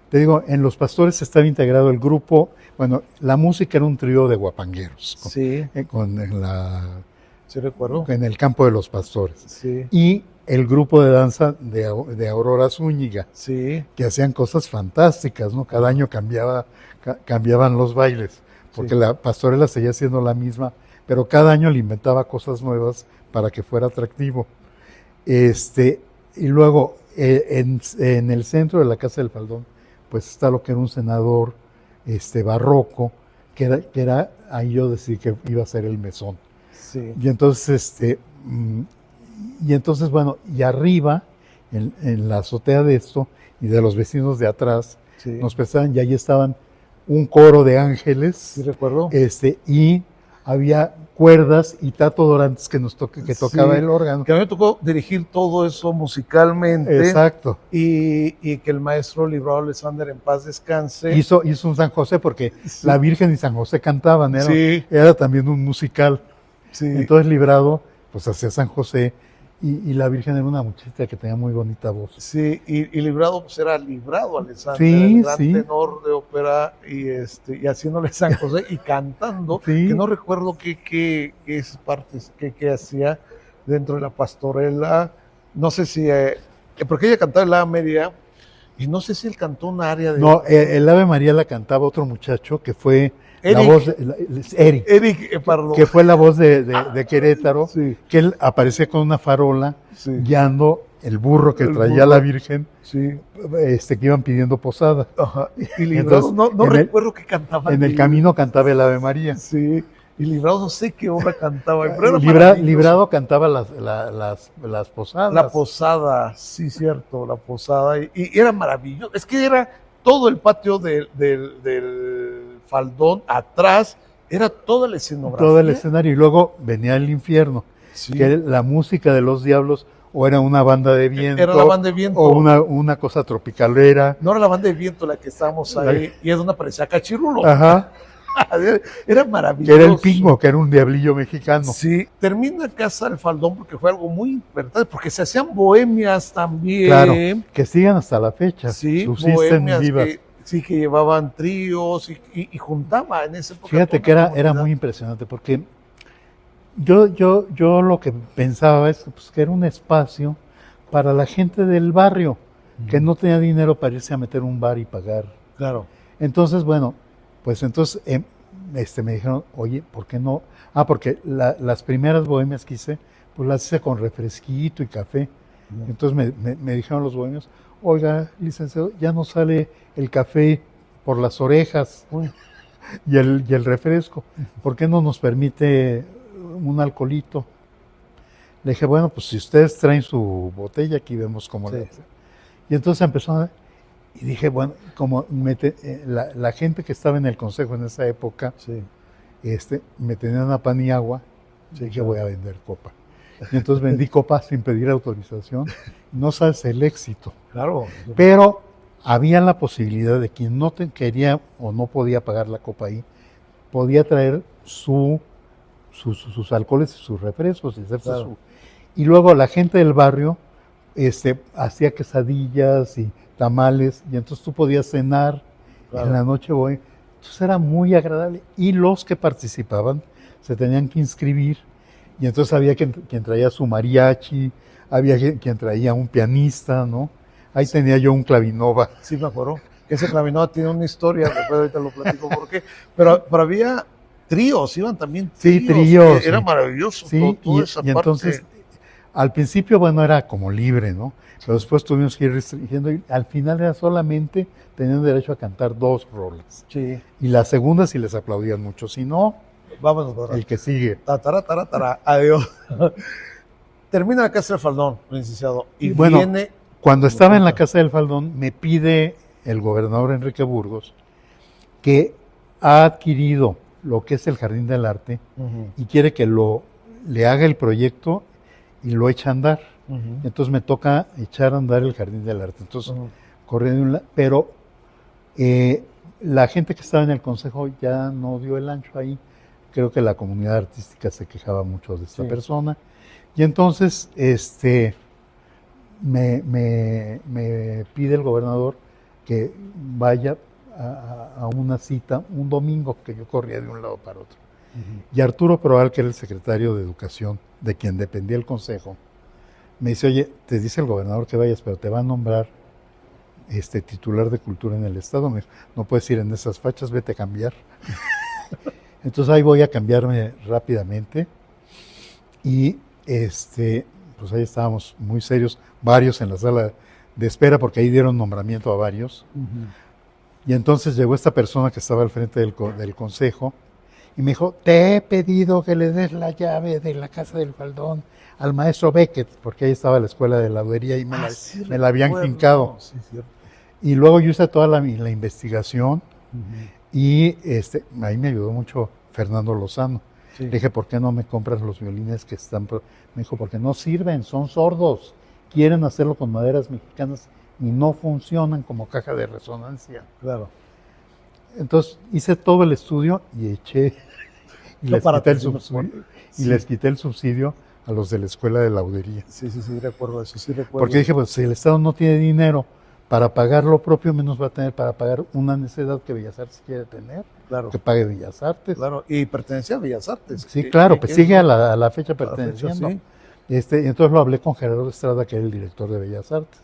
te digo, en Los Pastores estaba integrado el grupo, bueno, la música era un trío de guapangueros. Sí. Sí, recuerdo. En el campo de Los Pastores. Sí. Y el grupo de danza de Aurora Zúñiga, sí, que hacían cosas fantásticas, ¿no? Cada año cambiaban los bailes, porque sí, la pastorela seguía siendo la misma, pero cada año le inventaba cosas nuevas para que fuera atractivo. Y luego, en el centro de la Casa del Faldón, pues está lo que era un senador barroco, que era, ahí yo decidí que iba a ser el mesón. Sí. Y entonces, bueno, y arriba, en la azotea de esto, y de los vecinos de atrás, sí, nos prestaban, y ahí estaban un coro de ángeles. Sí, recuerdo. Y había cuerdas y Tato Dorantes que tocaba el órgano. Que a mí me tocó dirigir todo eso musicalmente. Exacto. Y que el maestro Librado Alexander, en paz descanse. Hizo un San José, porque sí, la Virgen y San José cantaban, era también un musical. Sí. Entonces Librado, pues hacía San José, y la Virgen era una muchachita que tenía muy bonita voz. Sí, y Librado pues era Librado Alexander, sí, el gran sí, tenor de ópera, y haciéndole San José y cantando, sí, que no recuerdo qué partes que hacía dentro de la pastorela, no sé si, porque ella cantaba en la Media, Y no sé si él cantó un área de... No, el Ave María la cantaba otro muchacho que fue Eric. la voz de Eric. Eric, perdón. Que fue la voz de Querétaro, Sí. que él aparecía con una farola Sí. guiando el burro que El traía burro. la Virgen, Sí. que iban pidiendo posada. Ajá. Y Librados, Entonces, no en el- recuerdo qué cantaba. En el camino cantaba el Ave María. Sí. Y Librados no sé qué obra cantaba. Pero era maravilloso. Librado cantaba las posadas. La posada, sí, cierto, la posada. Y era maravilloso. Es que era todo el patio del faldón atrás, era toda la escenografía. Todo el escenario. Y luego venía el infierno, Sí. que la música de los diablos o era una banda de viento, Era la banda de viento. o una cosa tropicalera. No era la banda de viento la que estábamos ahí, y es donde aparecía Cachirulo. Ajá, Era que maravilloso. era el pingo, que era un diablillo mexicano. Sí, termina Casa del Faldón porque fue algo muy importante, porque se hacían bohemias también. Claro, que sigan hasta la fecha, Sí, subsisten bohemias vivas. que llevaban tríos y juntaba en esa época. Fíjate toda que una era comunidad. muy impresionante porque yo lo que pensaba es pues, que era un espacio para la gente del barrio que no tenía dinero para irse a meter un bar y pagar. Claro. Entonces, bueno, pues entonces me dijeron, oye, ¿por qué no? Ah, porque las primeras bohemias que hice, pues las hice con refresquito y café. Entonces me dijeron los bohemios, oiga, licenciado, ya no sale el café por las orejas Uy. y el refresco. ¿Por qué no nos permite un alcoholito? Le dije, bueno, pues si ustedes traen su botella, aquí vemos cómo Sí. le hacen. Y entonces empezó y dije, bueno, como la gente que estaba en el consejo en esa época, Sí. me tenían a pan y agua, Sí, dije, claro. voy a vender copa. Y entonces vendí copa sin pedir autorización. No sabes el éxito. Claro. Pero había la posibilidad de quien no quería o no podía pagar la copa ahí, podía traer sus alcoholes y sus refrescos. Claro. Y luego la gente del barrio hacía quesadillas y tamales, y entonces tú podías cenar Claro. en la noche. Entonces era muy agradable. Y los que participaban se tenían que inscribir, y entonces había quien traía su mariachi, había quien traía un pianista, ¿no? Ahí tenía yo un clavinova. Sí, me acuerdo. Que ese Clavinova tiene una historia, después ahorita lo platico por qué. Pero había tríos, iban también Sí, tríos. tríos, Era sí. maravilloso Sí, toda esa y entonces, parte. al principio, bueno, era como libre, ¿no? Pero después tuvimos que ir restringiendo, y al final era solamente tenían derecho a cantar 2 rolas. Sí. Y la segunda sí les aplaudían mucho, si no, Vámonos, ¿verdad? el que sigue. Tatara. Adiós. Termina la Casa del Faldón, licenciado. Y Bueno, viene. Cuando estaba en la Casa del Faldón, me pide el gobernador Enrique Burgos, que ha adquirido lo que es el Jardín del Arte y quiere que le haga el proyecto y lo eche a andar. Entonces me toca echar a andar el Jardín del Arte. Entonces corrí de un lado, pero la gente que estaba en el consejo ya no dio el ancho ahí. Creo que la comunidad artística se quejaba mucho de esta Sí. persona. Y entonces me pide el gobernador que vaya a una cita un domingo, que yo corría de un lado para otro. Y Arturo Proal, que era el secretario de Educación, de quien dependía el consejo, me dice, oye, te dice el gobernador que vayas, pero te va a nombrar titular de cultura en el estado. Me dijo, no puedes ir en esas fachas, vete a cambiar. Entonces ahí voy a cambiarme rápidamente y pues ahí estábamos muy serios, varios en la sala de espera, porque ahí dieron nombramiento a varios. Y entonces llegó esta persona que estaba al frente del consejo y me dijo, te he pedido que le des la llave de la Casa del Faldón al maestro Beckett, porque ahí estaba la escuela de laudería y me la habían hincado. Sí, cierto. Y luego yo hice toda la investigación y ahí me ayudó mucho Fernando Lozano. Sí. Le dije, ¿por qué no me compras los violines que están? Me dijo, porque no sirven, son sordos. Quieren hacerlo con maderas mexicanas y no funcionan como caja de resonancia. Claro. Entonces hice todo el estudio y eché y No, les sí. quité el subsidio a los de la escuela de laudería. Sí, recuerdo eso, sí recuerdo. Porque dije, pues si el Estado no tiene dinero para pagar lo propio, menos va a tener para pagar una necesidad que Bellas Artes quiere tener, Claro, que pague Bellas Artes. claro. Y pertenecía a Bellas Artes. Sí, claro, pues sigue a la fecha a la fecha, perteneciendo. sí. Entonces lo hablé con Gerardo Estrada, que era el director de Bellas Artes.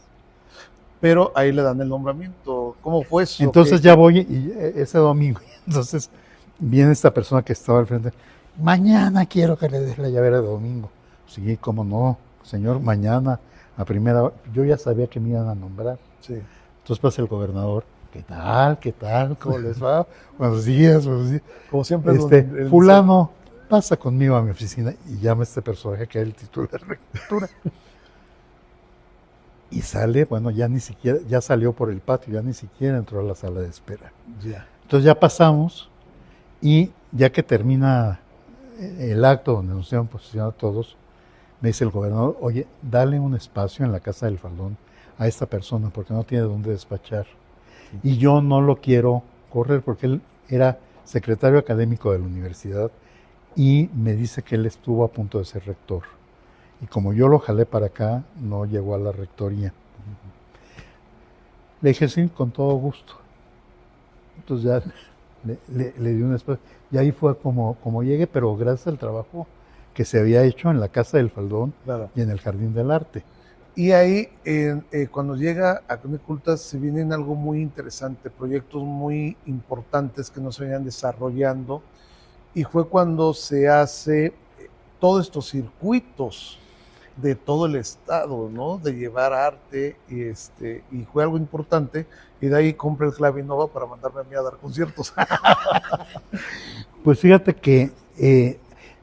pero ahí le dan el nombramiento. ¿Cómo fue eso? Entonces ya voy y ese domingo, entonces viene esta persona que estaba al frente, mañana quiero que le des la llavera de domingo. Sí, cómo no, señor, mañana a primera hora. Yo ya sabía que me iban a nombrar. Sí. Entonces pasa el gobernador, ¿qué tal? ¿Qué tal? ¿Cómo les va? Buenos días, buenos días. Como siempre. Fulano, pasa conmigo a mi oficina y llama a este personaje que era el titular de rectora. Y sale, bueno, ya ni siquiera, ya salió por el patio, ya ni siquiera entró a la sala de espera. Ya. Entonces ya pasamos y ya que termina el acto donde nos iban posicionado todos, me dice el gobernador, oye, dale un espacio en la Casa del Faldón a esta persona porque no tiene dónde despachar. Sí. Y yo no lo quiero correr porque él era secretario académico de la universidad y me dice que él estuvo a punto de ser rector. Y como yo lo jalé para acá, no llegó a la rectoría. Le dije, sí, con todo gusto. Entonces ya le di un espacio. Y ahí fue como llegué, pero gracias al trabajo que se había hecho en la Casa del Faldón, claro, y en el Jardín del Arte. Y ahí, cuando llega a Crónica Culta, se vienen algo muy interesante, proyectos muy importantes que no se venían desarrollando, y fue cuando se hace todos estos circuitos de todo el estado, ¿no? De llevar arte, y fue algo importante, y de ahí compré el Clavinova para mandarme a mí a dar conciertos. Pues fíjate que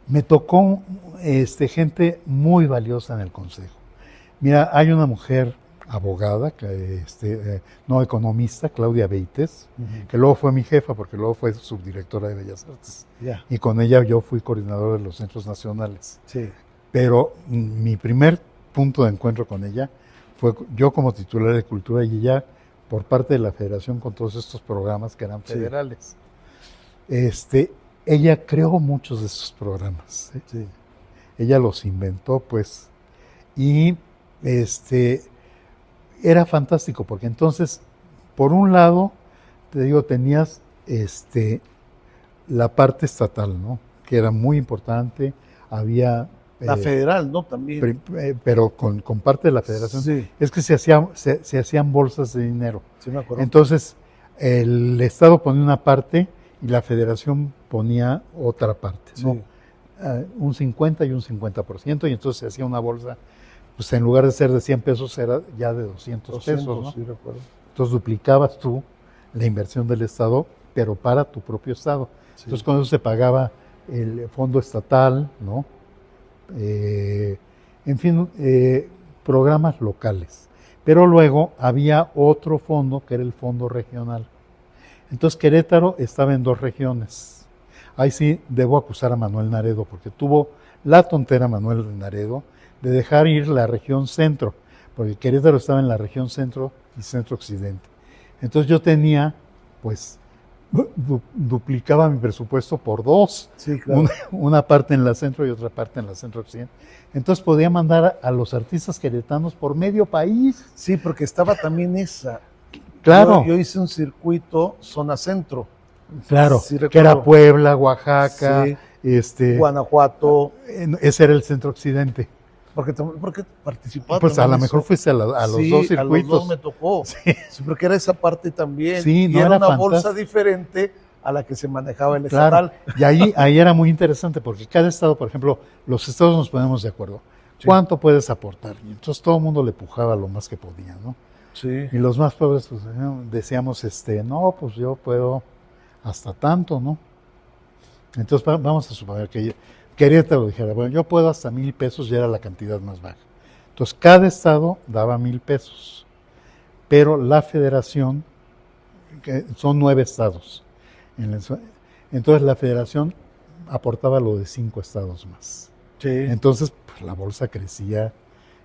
me tocó gente muy valiosa en el consejo. Mira, hay una mujer abogada, no economista, Claudia Beites, que luego fue mi jefa, porque luego fue subdirectora de Bellas Artes. Y con ella yo fui coordinador de los centros nacionales. Sí. Pero mi primer punto de encuentro con ella fue yo como titular de Cultura y ella por parte de la federación con todos estos programas que eran federales. Sí. Ella creó muchos de esos programas. Sí. Ella los inventó, pues, y era fantástico porque entonces, por un lado, te digo, tenías la parte estatal, ¿no? Que era muy importante, había... La federal, ¿no? También. Pero con parte de la federación. Sí. Es que se hacían bolsas de dinero. Sí, me acuerdo. Entonces, el Estado ponía una parte y la federación ponía otra parte, ¿no? Sí. Un 50 y un 50%, y entonces se hacía una bolsa, pues en lugar de ser de 100 pesos, era ya de 200 pesos, ¿no? Sí, recuerdo. Entonces duplicabas tú la inversión del Estado, pero para tu propio Estado. Sí. Entonces con eso se pagaba el fondo estatal, ¿no? En fin, programas locales. Pero luego había otro fondo que era el fondo regional. Entonces Querétaro estaba en 2 regiones. Ahí sí debo acusar a Manuel Naredo, porque tuvo la tontera Manuel Naredo de dejar ir la región centro, porque Querétaro estaba en la región centro y centro occidente. Entonces yo tenía, pues, duplicaba mi presupuesto por 2, sí, claro. una parte en la centro y otra parte en la centro occidente. Entonces podía mandar a los artistas queretanos por medio país. Sí, porque estaba también esa. Claro. Yo hice un circuito zona centro. Claro, sí, que era Puebla, Oaxaca, sí, Guanajuato. Ese era el centro occidente. Porque participaba. Pues a lo mejor fuiste a los sí, 2 circuitos. A los 2 me tocó. Sí, porque era esa parte también. Sí, y era una bolsa diferente a la que se manejaba el estatal. Y ahí era muy interesante porque cada estado, por ejemplo, los estados nos ponemos de acuerdo. Sí. ¿Cuánto puedes aportar? Y entonces todo el mundo le pujaba lo más que podía, ¿no? Sí. Y los más pobres pues, decíamos, no, pues yo puedo hasta tanto, ¿no? Entonces vamos a suponer que Querétaro dijera, bueno, yo puedo hasta 1,000 pesos, ya era la cantidad más baja. Entonces cada estado daba 1,000 pesos, pero la federación, que son 9 estados, entonces la federación aportaba lo de 5 estados más. Sí. Entonces pues, la bolsa crecía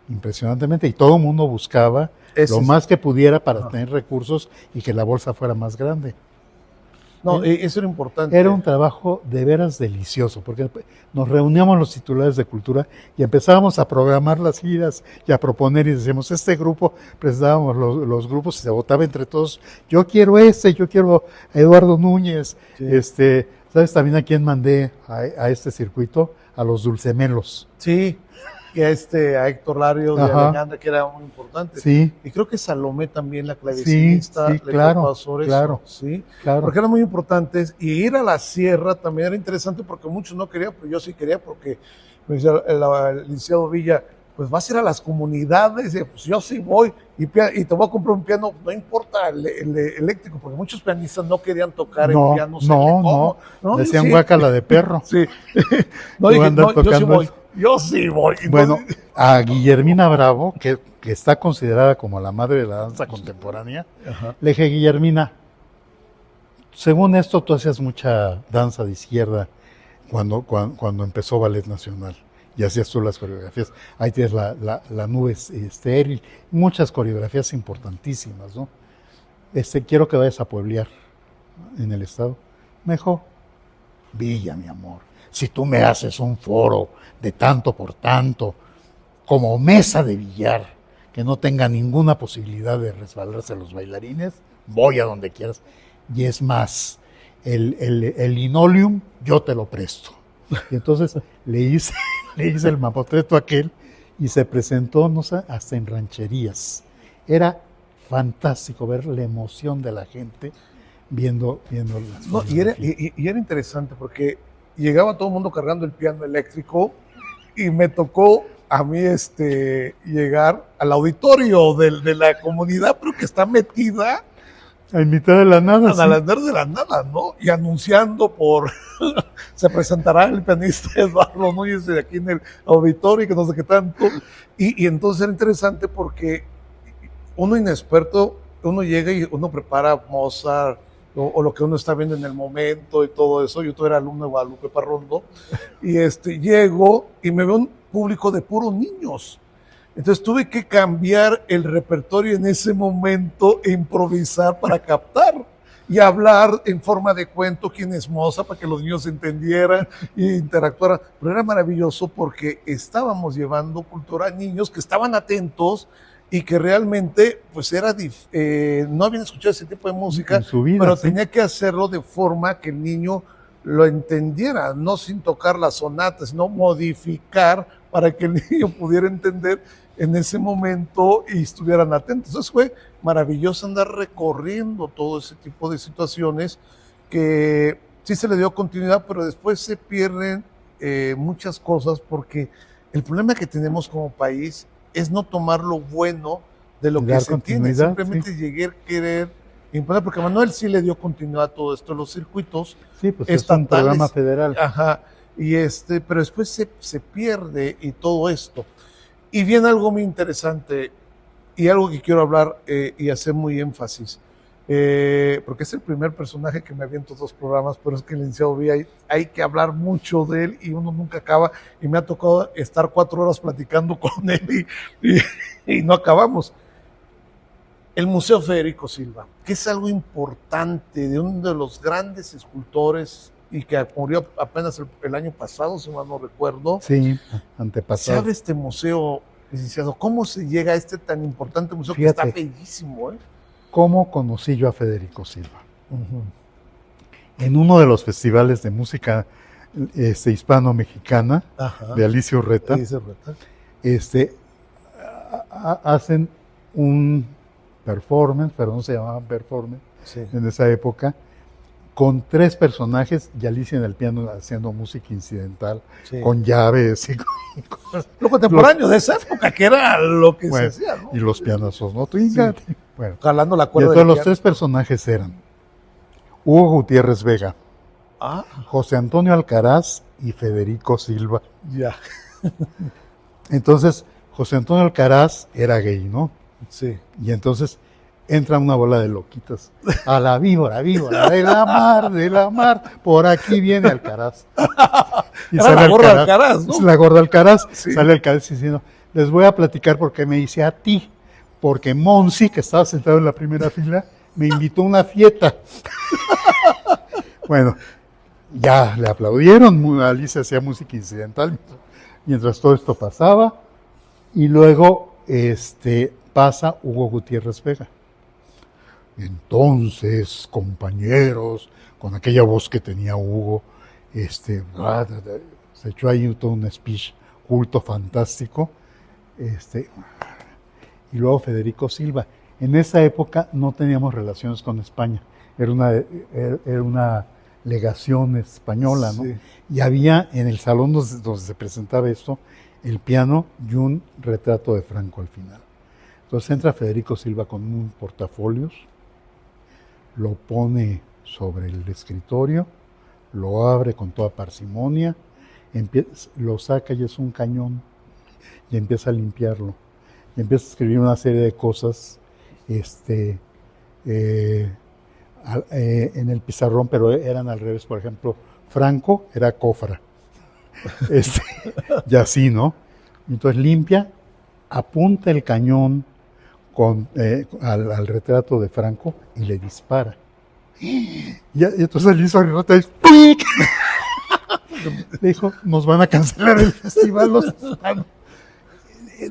impresionantemente y todo el mundo buscaba lo más que pudiera para tener recursos y que la bolsa fuera más grande. No, eso era importante. Era un trabajo de veras delicioso, porque nos reuníamos los titulares de cultura y empezábamos a programar las giras y a proponer y decíamos, este grupo, presentábamos los grupos y se votaba entre todos, yo quiero yo quiero a Eduardo Núñez, sí. ¿Sabes también a quién mandé a este circuito? A los Dulcemelos. Sí. que a Héctor Larios de Ajá. Alejandra, que era muy importante. Sí, Y creo que Salomé también, la clavecinista, sí, le claro, pasó eso, claro. ¿sí? claro. Porque eran muy importantes. Y ir a la sierra también era interesante porque muchos no querían, pero yo sí quería porque me decía el licenciado Villa, pues vas a ir a las comunidades, y pues yo sí voy, y te voy a comprar un piano, no importa el eléctrico, porque muchos pianistas no querían tocar No, en pianos no. Decían sí. guácala de perro. Sí. No, Tú dije, andas no, yo sí tocando voy, eso. yo sí voy. Entonces, Bueno, a Guillermina Bravo, que está considerada como la madre de la danza contemporánea, ajá. le dije, Guillermina, según esto tú hacías mucha danza de izquierda cuando empezó Ballet Nacional y hacías tú las coreografías. Ahí tienes la nube estéril, muchas coreografías importantísimas, ¿no? Quiero que vayas a pueblear en el estado. Mejor, Villa, mi amor, si tú me haces un foro de tanto por tanto, como mesa de billar, que no tenga ninguna posibilidad de resbalarse a los bailarines, voy a donde quieras. Y es más, el linoleum yo te lo presto. Y entonces le hice el mamotreto aquel y se presentó, no sé, hasta en rancherías. Era fantástico ver la emoción de la gente viendo las No, y era interesante porque llegaba todo el mundo cargando el piano eléctrico y me tocó a mí llegar al auditorio de la comunidad, pero que está metida en mitad de la nada. a la de la nada, ¿no? Y anunciando se presentará el pianista Eduardo Núñez de aquí en el auditorio y que no sé qué tanto. Y entonces era interesante porque uno inexperto, uno llega y uno prepara Mozart o lo que uno está viendo en el momento y todo eso. Yo era alumno de Guadalupe Parrondo y llego y me veo un público de puros niños. Entonces tuve que cambiar el repertorio en ese momento e improvisar para captar y hablar en forma de cuento quién es Mozart para que los niños entendieran e interactuaran. Pero era maravilloso porque estábamos llevando cultura a niños que estaban atentos y que realmente pues no habían escuchado ese tipo de música, en su vida, pero sí. tenía que hacerlo de forma que el niño lo entendiera, no sin tocar las sonatas, sino modificar para que el niño pudiera entender en ese momento y estuvieran atentos. Entonces fue maravilloso andar recorriendo todo ese tipo de situaciones que sí se le dio continuidad, pero después se pierden muchas cosas porque el problema que tenemos como país es no tomar lo bueno de lo que se tiene, simplemente llegar a querer imponer, porque a Manuel sí le dio continuidad a todo esto, los circuitos sí, pues estatales, es un programa federal. Ajá, y pero después se pierde y todo esto. Y viene algo muy interesante y algo que quiero hablar y hacer muy énfasis, porque es el primer personaje que me aviento 2 programas, pero es que el licenciado Villa hay que hablar mucho de él y uno nunca acaba, y me ha tocado estar 4 horas platicando con él y no acabamos. El Museo Federico Silva, que es algo importante, de uno de los grandes escultores y que murió apenas el año pasado, si mal no recuerdo. Sí, antepasado. ¿Sabe este museo, licenciado, cómo se llega a este tan importante museo? Fíjate, que está bellísimo, ¿Cómo conocí yo a Federico Silva? En uno de los festivales de música hispano-mexicana de Alicia Urreta, hacen un performance, pero no se llamaban performance en esa época, con 3 personajes y Alicia en el piano haciendo música incidental, con llaves y lo contemporáneo de esa época, que era lo que se hacía, ¿no? Y los pianazos, ¿no? Bueno, jalando la cuerda. Y entonces los 3 personajes eran Hugo Gutiérrez Vega, José Antonio Alcaraz y Federico Silva. Ya. Entonces, José Antonio Alcaraz era gay, ¿no? Sí. Y entonces entra una bola de loquitas. A la víbora, de la mar, por aquí viene Alcaraz. Y sale la gorda Alcaraz, ¿no? La gorda Alcaraz, sale Alcaraz diciendo, les voy a platicar porque me hice a ti, porque Monsi, que estaba sentado en la primera fila, me invitó a una fiesta. Bueno, ya le aplaudieron, Alicia hacía música incidental mientras todo esto pasaba, y luego pasa Hugo Gutiérrez Vega. Entonces, compañeros, con aquella voz que tenía Hugo, se echó ahí todo un speech. culto fantástico. Y luego Federico Silva. En esa época no teníamos relaciones con España, era una legación española, ¿no? Sí. Y había en el salón donde se presentaba esto, el piano y un retrato de Franco al final. Entonces entra Federico Silva con un portafolios, lo pone sobre el escritorio, lo abre con toda parsimonia, lo saca y es un cañón, y empieza a limpiarlo. Y empieza a escribir una serie de cosas en el pizarrón, pero eran al revés. Por ejemplo, Franco era Cofra. Y así, ¿no? Entonces limpia, apunta el cañón al retrato de Franco y le dispara. Y entonces le hizo el retrato y ¡puic! Le dijo, nos van a cancelar el festival los hispanos.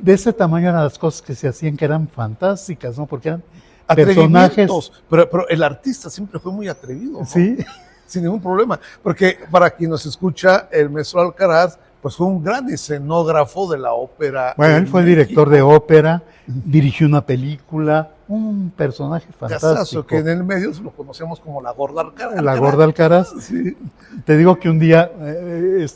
De ese tamaño eran las cosas que se hacían, que eran fantásticas, ¿no? Porque eran personajes. Pero el artista siempre fue muy atrevido, ¿no? Sí. Sin ningún problema. Porque para quien nos escucha, el maestro Alcaraz, pues fue un gran escenógrafo de la ópera. Bueno, él fue el director de ópera, dirigió una película, un personaje fantástico. Casazo, que en el medio lo conocemos como la Gorda Alcaraz. La Gorda Alcaraz. Sí. Te digo que un día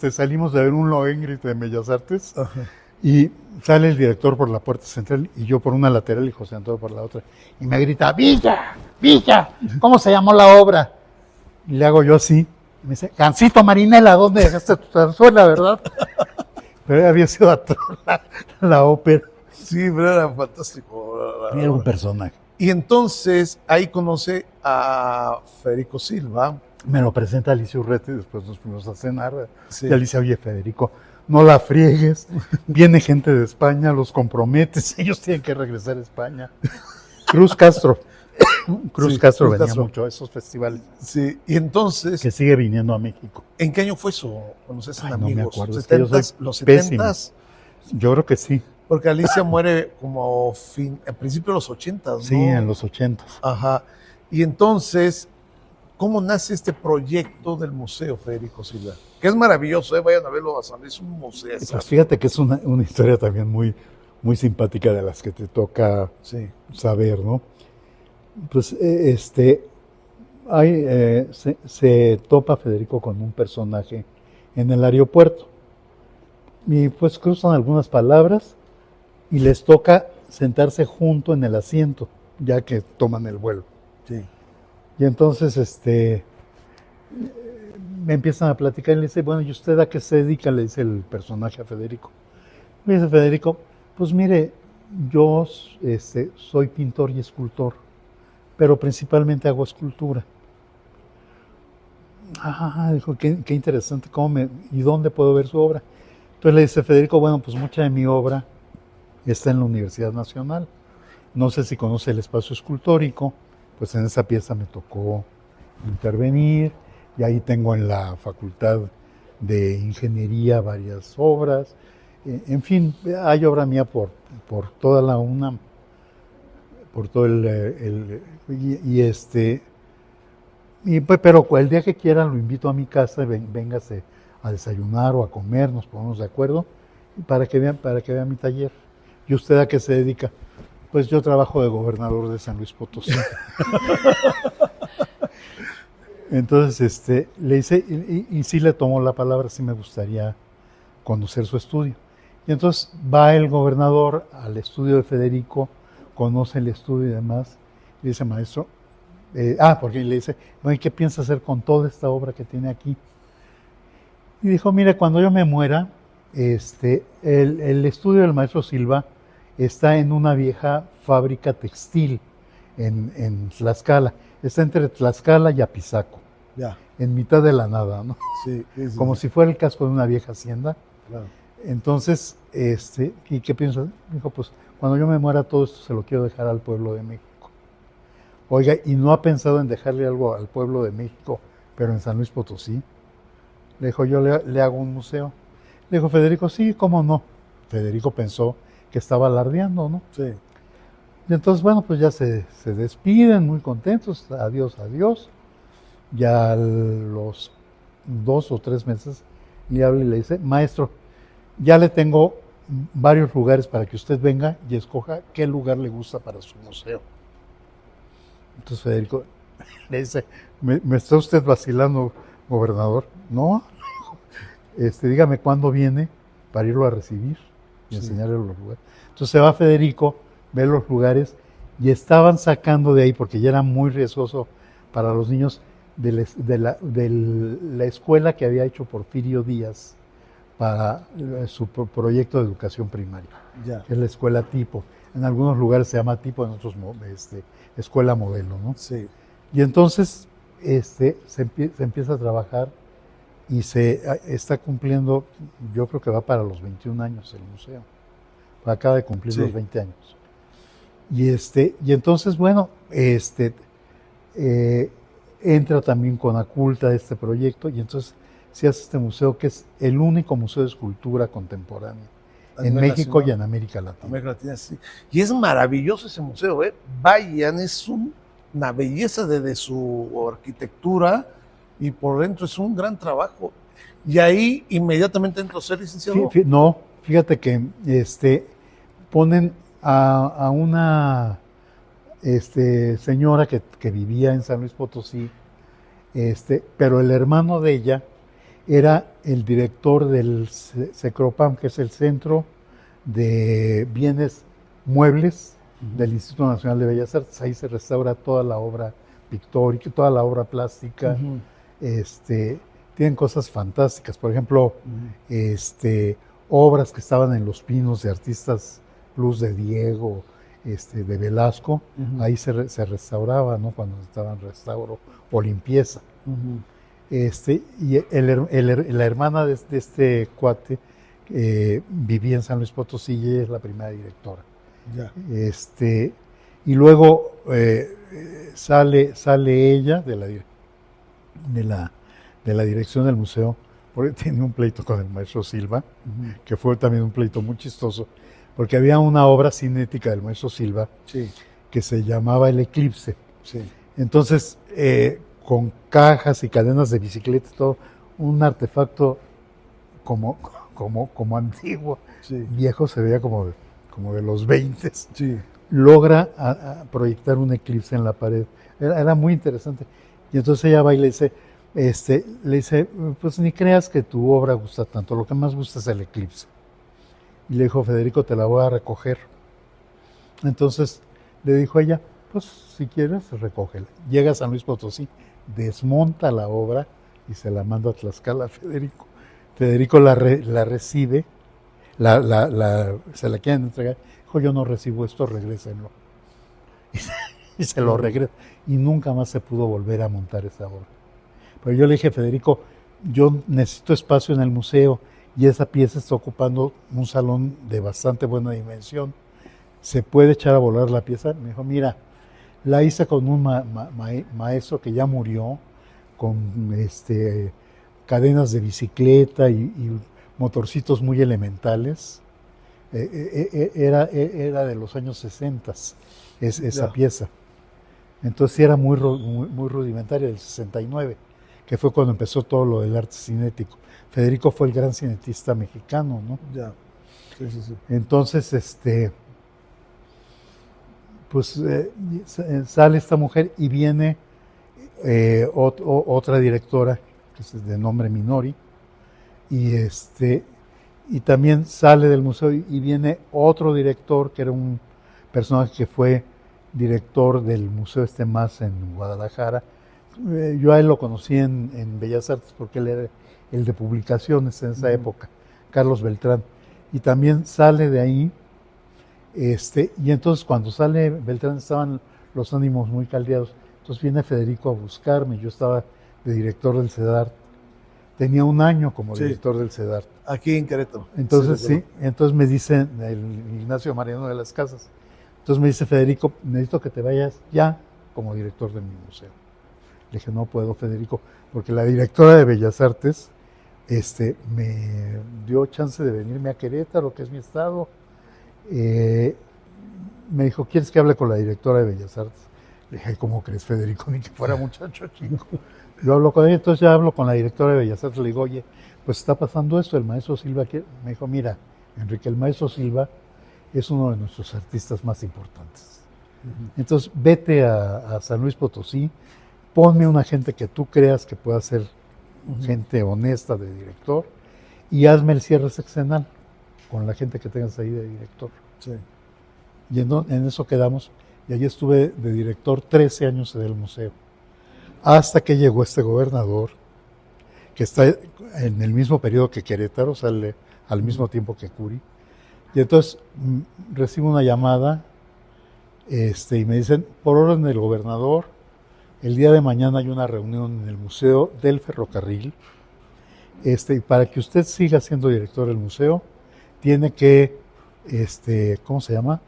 salimos de ver un Lohengrin de Bellas Artes. Ajá. Y sale el director por la puerta central y yo por una lateral y José Antonio por la otra. Y me grita, Villa, Villa, ¿cómo se llamó la obra? Y le hago yo así. Y me dice, Gansito Marinela, ¿dónde dejaste tu zarzuela, verdad? Pero había sido la ópera. Sí, pero era fantástico. Era un personaje. Y entonces ahí conoce a Federico Silva. Me lo presenta Alicia Urrete y después nos fuimos a cenar. Sí. Y Alicia, oye, Federico, no la friegues, viene gente de España, los comprometes, ellos tienen que regresar a España. Cruz Castro venía mucho a esos festivales. Sí, y entonces... Que sigue viniendo a México. ¿En qué año fue eso? ¿Conoces a amigos? No me acuerdo, ¿Los 70s? Yo creo que sí. Porque Alicia muere como a principios de los 80s, ¿no? Sí, en los 80s. Ajá. Y entonces, ¿cómo nace este proyecto del Museo Federico Silva? Que es maravilloso, vayan a verlo a San Luis, es un museo. Pues fíjate que es una historia también muy, muy simpática de las que te toca saber, ¿no? Pues se topa Federico con un personaje en el aeropuerto y pues cruzan algunas palabras y les toca sentarse junto en el asiento, ya que toman el vuelo. Sí. Y entonces me empiezan a platicar y le dice, bueno, ¿y usted a qué se dedica? Le dice el personaje a Federico. Me dice Federico, pues mire, yo soy pintor y escultor, pero principalmente hago escultura. Dijo, qué interesante, ¿y dónde puedo ver su obra? Entonces le dice Federico, bueno, pues mucha de mi obra está en la Universidad Nacional. No sé si conoce el espacio escultórico, pues en esa pieza me tocó intervenir. Y ahí tengo en la Facultad de Ingeniería varias obras. En fin, hay obra mía por toda la UNAM, por todo pero el día que quiera lo invito a mi casa, véngase a desayunar o a comer, nos ponemos de acuerdo, para que vean mi taller. ¿Y usted a qué se dedica? Pues yo trabajo de gobernador de San Luis Potosí. Entonces le dice, y sí le tomó la palabra, sí me gustaría conocer su estudio. Y entonces va el gobernador al estudio de Federico, conoce el estudio y demás, y dice, maestro, porque le dice, bueno, ¿y qué piensa hacer con toda esta obra que tiene aquí? Y dijo, mire, cuando yo me muera, el estudio del maestro Silva está en una vieja fábrica textil en Tlaxcala. Está entre Tlaxcala y Apizaco, en mitad de la nada, ¿no? Sí, como si fuera el casco de una vieja hacienda. Claro. Entonces, ¿y qué piensa? Dijo, pues cuando yo me muera todo esto se lo quiero dejar al pueblo de México. Oiga, ¿y no ha pensado en dejarle algo al pueblo de México, pero en San Luis Potosí? Le dijo, yo le hago un museo. Le dijo Federico, sí, ¿cómo no? Federico pensó que estaba alardeando, ¿no? Sí. Y entonces, bueno, pues ya se despiden muy contentos, adiós, adiós. Ya a los 2 o 3 meses le habla y le dice, maestro, ya le tengo varios lugares para que usted venga y escoja qué lugar le gusta para su museo. Entonces Federico le dice, ¿me está usted vacilando, gobernador? No, dígame cuándo viene para irlo a recibir y enseñarle los lugares. Entonces se va Federico, ve los lugares y estaban sacando de ahí, porque ya era muy riesgoso para los niños, de la escuela que había hecho Porfirio Díaz para su proyecto de educación primaria, que es la escuela tipo. En algunos lugares se llama tipo, en otros escuela modelo, ¿no? Sí. Y entonces se empieza a trabajar y se está cumpliendo, yo creo que va para los 21 años el museo. Acaba de cumplir los 20 años. Y entonces, bueno, entra también Conaculta a este proyecto y entonces se hace este museo que es el único museo de escultura contemporánea en México y en América Latina. América Latina, sí. Y es maravilloso ese museo, ¿eh? Vayan, es una belleza desde su arquitectura y por dentro es un gran trabajo. Y ahí inmediatamente entró a ser licenciado. No, fíjate que ponen a una señora que vivía en San Luis Potosí, pero el hermano de ella era el director del SECROPAM, que es el Centro de Bienes Muebles del Instituto Nacional de Bellas Artes. Ahí se restaura toda la obra pictórica, toda la obra plástica. Tienen cosas fantásticas, por ejemplo, obras que estaban en Los Pinos de artistas plus de Diego, de Velasco, ahí se restauraba, ¿no? Cuando estaban restauro o limpieza. Y la hermana de este cuate vivía en San Luis Potosí y ella es la primera directora. Y luego sale ella de la dirección del museo, porque tenía un pleito con el maestro Silva, que fue también un pleito muy chistoso, porque había una obra cinética del maestro Silva que se llamaba El Eclipse. Entonces, con cajas y cadenas de bicicleta, todo, un artefacto como antiguo, viejo, se veía como de los 20. Logra proyectar un eclipse en la pared. Era muy interesante. Y entonces ella va y le dice, pues ni creas que tu obra gusta tanto, lo que más gusta es el eclipse. Y le dijo, Federico, te la voy a recoger. Entonces le dijo ella, pues si quieres, recógela. Llega a San Luis Potosí, desmonta la obra y se la manda a Tlaxcala a Federico. Federico la recibe, se la quieren entregar. Dijo, yo no recibo esto, regrésenlo. Y se lo regresa. Y nunca más se pudo volver a montar esa obra. Pero yo le dije, Federico, yo necesito espacio en el museo y esa pieza está ocupando un salón de bastante buena dimensión. ¿Se puede echar a volar la pieza? Me dijo, mira, la hice con un maestro que ya murió, con cadenas de bicicleta y motorcitos muy elementales. Era de los años 60 esa pieza. Entonces era muy rudimentaria, del 69, que fue cuando empezó todo lo del arte cinético. Federico fue el gran cinetista mexicano, ¿no? Sí. Entonces, pues sale esta mujer y viene otra directora, que es de nombre Minori, y también sale del museo y viene otro director, que era un personaje que fue director del museo más en Guadalajara. Yo a él lo conocí en Bellas Artes porque él era el de publicaciones en esa época, Carlos Beltrán. Y también sale de ahí, y entonces cuando sale Beltrán estaban los ánimos muy caldeados. Entonces viene Federico a buscarme, yo estaba de director del CEDART. Tenía un año como director del CEDART. Aquí en Querétaro. Entonces entonces me dice el Ignacio Mariano de las Casas. Entonces me dice, Federico, necesito que te vayas ya como director de mi museo. Le dije, no puedo, Federico, porque la directora de Bellas Artes me dio chance de venirme a Querétaro, que es mi estado. Me dijo, ¿quieres que hable con la directora de Bellas Artes? Le dije, ¿cómo crees, Federico? Ni que fuera muchacho chico. Yo hablo con ella, entonces ya hablo con la directora de Bellas Artes, le digo, oye, pues está pasando esto, el maestro Silva me dijo, mira, Enrique, el maestro Silva es uno de nuestros artistas más importantes. Entonces, vete a San Luis Potosí, ponme una gente que tú creas que pueda ser gente honesta de director y hazme el cierre sexenal con la gente que tengas ahí de director. Sí. Y en eso quedamos, y allí estuve de director 13 años en el museo, hasta que llegó este gobernador, que está en el mismo periodo que Querétaro, o sea, al mismo tiempo que Curi, y entonces recibo una llamada y me dicen, por orden del gobernador, el día de mañana hay una reunión en el Museo del Ferrocarril, y para que usted siga siendo director del museo, tiene que, ¿cómo se llama?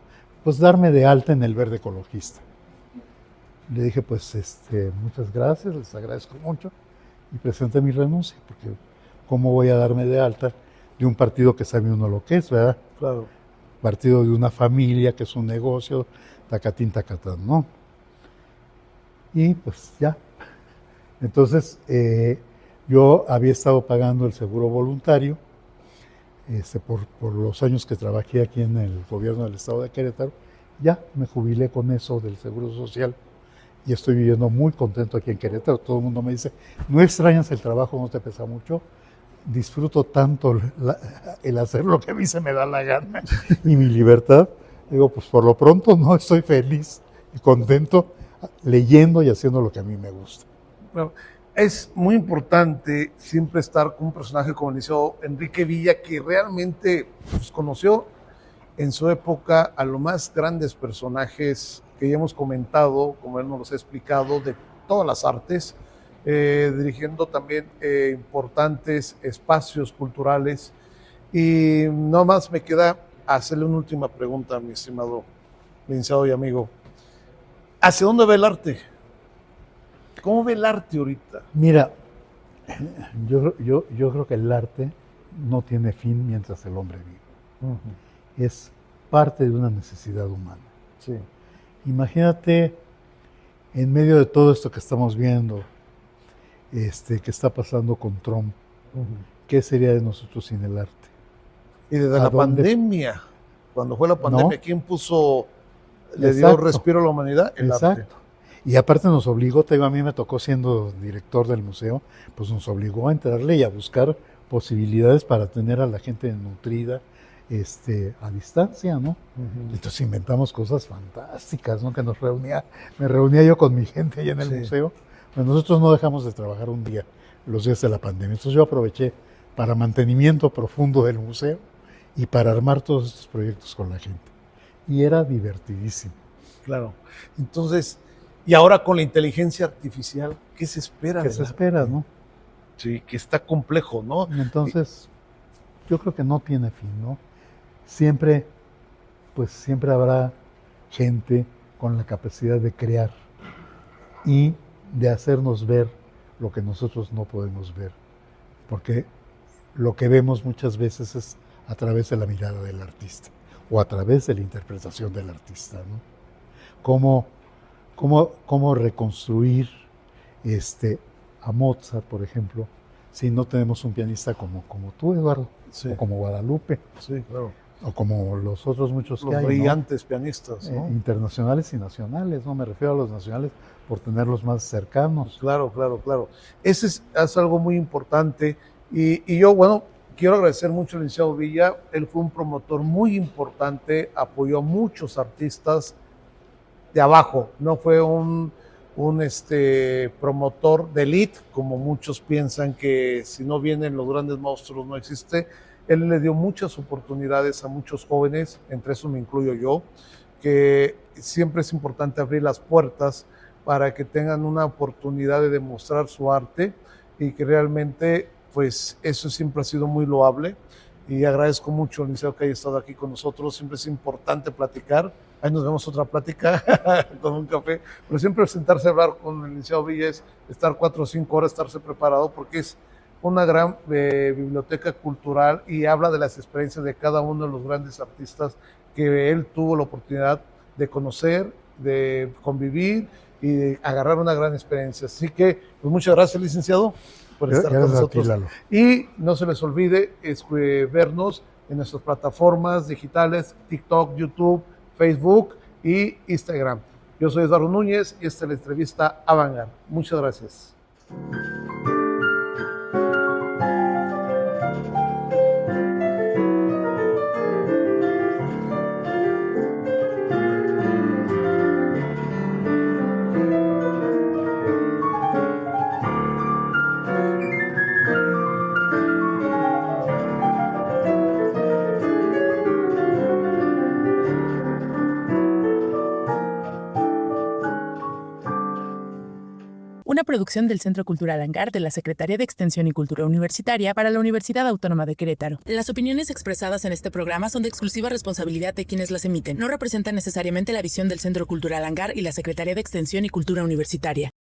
Pues darme de alta en el Verde Ecologista. Le dije, pues, muchas gracias, les agradezco mucho, y presenté mi renuncia, porque ¿cómo voy a darme de alta de un partido que sabe uno lo que es, verdad? Claro. Partido de una familia, que es un negocio, tacatín, tacatán, ¿no? Y pues ya. Entonces, yo había estado pagando el seguro voluntario por los años que trabajé aquí en el gobierno del estado de Querétaro. Ya me jubilé con eso del seguro social y estoy viviendo muy contento aquí en Querétaro. Todo el mundo me dice, ¿no extrañas el trabajo? ¿No te pesa mucho? Disfruto tanto el hacer lo que a mí se me da la gana y mi libertad. Digo, pues por lo pronto no, estoy feliz y contento leyendo y haciendo lo que a mí me gusta. Bueno, es muy importante siempre estar con un personaje como el licenciado Enrique Villa, que realmente pues, conoció en su época a los más grandes personajes que ya hemos comentado, como él nos los ha explicado, de todas las artes, dirigiendo también importantes espacios culturales. Y no más me queda hacerle una última pregunta, mi estimado licenciado y amigo. ¿Hacia dónde va el arte? ¿Cómo ve el arte ahorita? Mira, yo creo que el arte no tiene fin mientras el hombre vive. Es parte de una necesidad humana. Sí. Imagínate, en medio de todo esto que estamos viendo, que está pasando con Trump, ¿qué sería de nosotros sin el arte? Y desde la pandemia, cuando fue la pandemia, ¿no? ¿Quién le dio respiro a la humanidad? El Exacto. arte. Y aparte nos obligó, a mí me tocó siendo director del museo, pues nos obligó a entrarle y a buscar posibilidades para tener a la gente nutrida a distancia, ¿no? Entonces inventamos cosas fantásticas, ¿no? Que me reunía yo con mi gente allá en el museo. Pues nosotros no dejamos de trabajar un día, los días de la pandemia. Entonces yo aproveché para mantenimiento profundo del museo y para armar todos estos proyectos con la gente. Y era divertidísimo. Claro. Entonces, y ahora con la inteligencia artificial, ¿qué se espera? ¿Qué se espera, no? Sí, que está complejo, ¿no? Entonces, yo creo que no tiene fin, ¿no? Siempre habrá gente con la capacidad de crear y de hacernos ver lo que nosotros no podemos ver. Porque lo que vemos muchas veces es a través de la mirada del artista o a través de la interpretación del artista, ¿no? Cómo reconstruir a Mozart, por ejemplo, si no tenemos un pianista como tú, Eduardo, o como Guadalupe, claro, o como los otros muchos que hay, los brillantes pianistas, ¿no? Internacionales y nacionales, no me refiero a los nacionales por tenerlos más cercanos. Claro. Ese es algo muy importante y yo, bueno, quiero agradecer mucho al licenciado Villa. Él fue un promotor muy importante, apoyó a muchos artistas de abajo, no fue un promotor de élite, como muchos piensan que si no vienen los grandes monstruos no existe. Él le dio muchas oportunidades a muchos jóvenes, entre eso me incluyo yo, que siempre es importante abrir las puertas para que tengan una oportunidad de demostrar su arte y que realmente, pues eso siempre ha sido muy loable y agradezco mucho al licenciado que haya estado aquí con nosotros. Siempre es importante platicar. Ahí nos vemos otra plática con un café, pero siempre sentarse a hablar con el licenciado Villa es estar 4 o 5 horas, estarse preparado, porque es una gran biblioteca cultural y habla de las experiencias de cada uno de los grandes artistas que él tuvo la oportunidad de conocer de convivir y de agarrar una gran experiencia. Así que, pues muchas gracias, licenciado, por estar con nosotros. Y no se les olvide vernos en nuestras plataformas digitales, TikTok, YouTube, Facebook y Instagram. Yo soy Eduardo Núñez y esta es la entrevista Avant-Garde. Muchas gracias. Una producción del Centro Cultural Hangar de la Secretaría de Extensión y Cultura Universitaria para la Universidad Autónoma de Querétaro. Las opiniones expresadas en este programa son de exclusiva responsabilidad de quienes las emiten. No representan necesariamente la visión del Centro Cultural Hangar y la Secretaría de Extensión y Cultura Universitaria.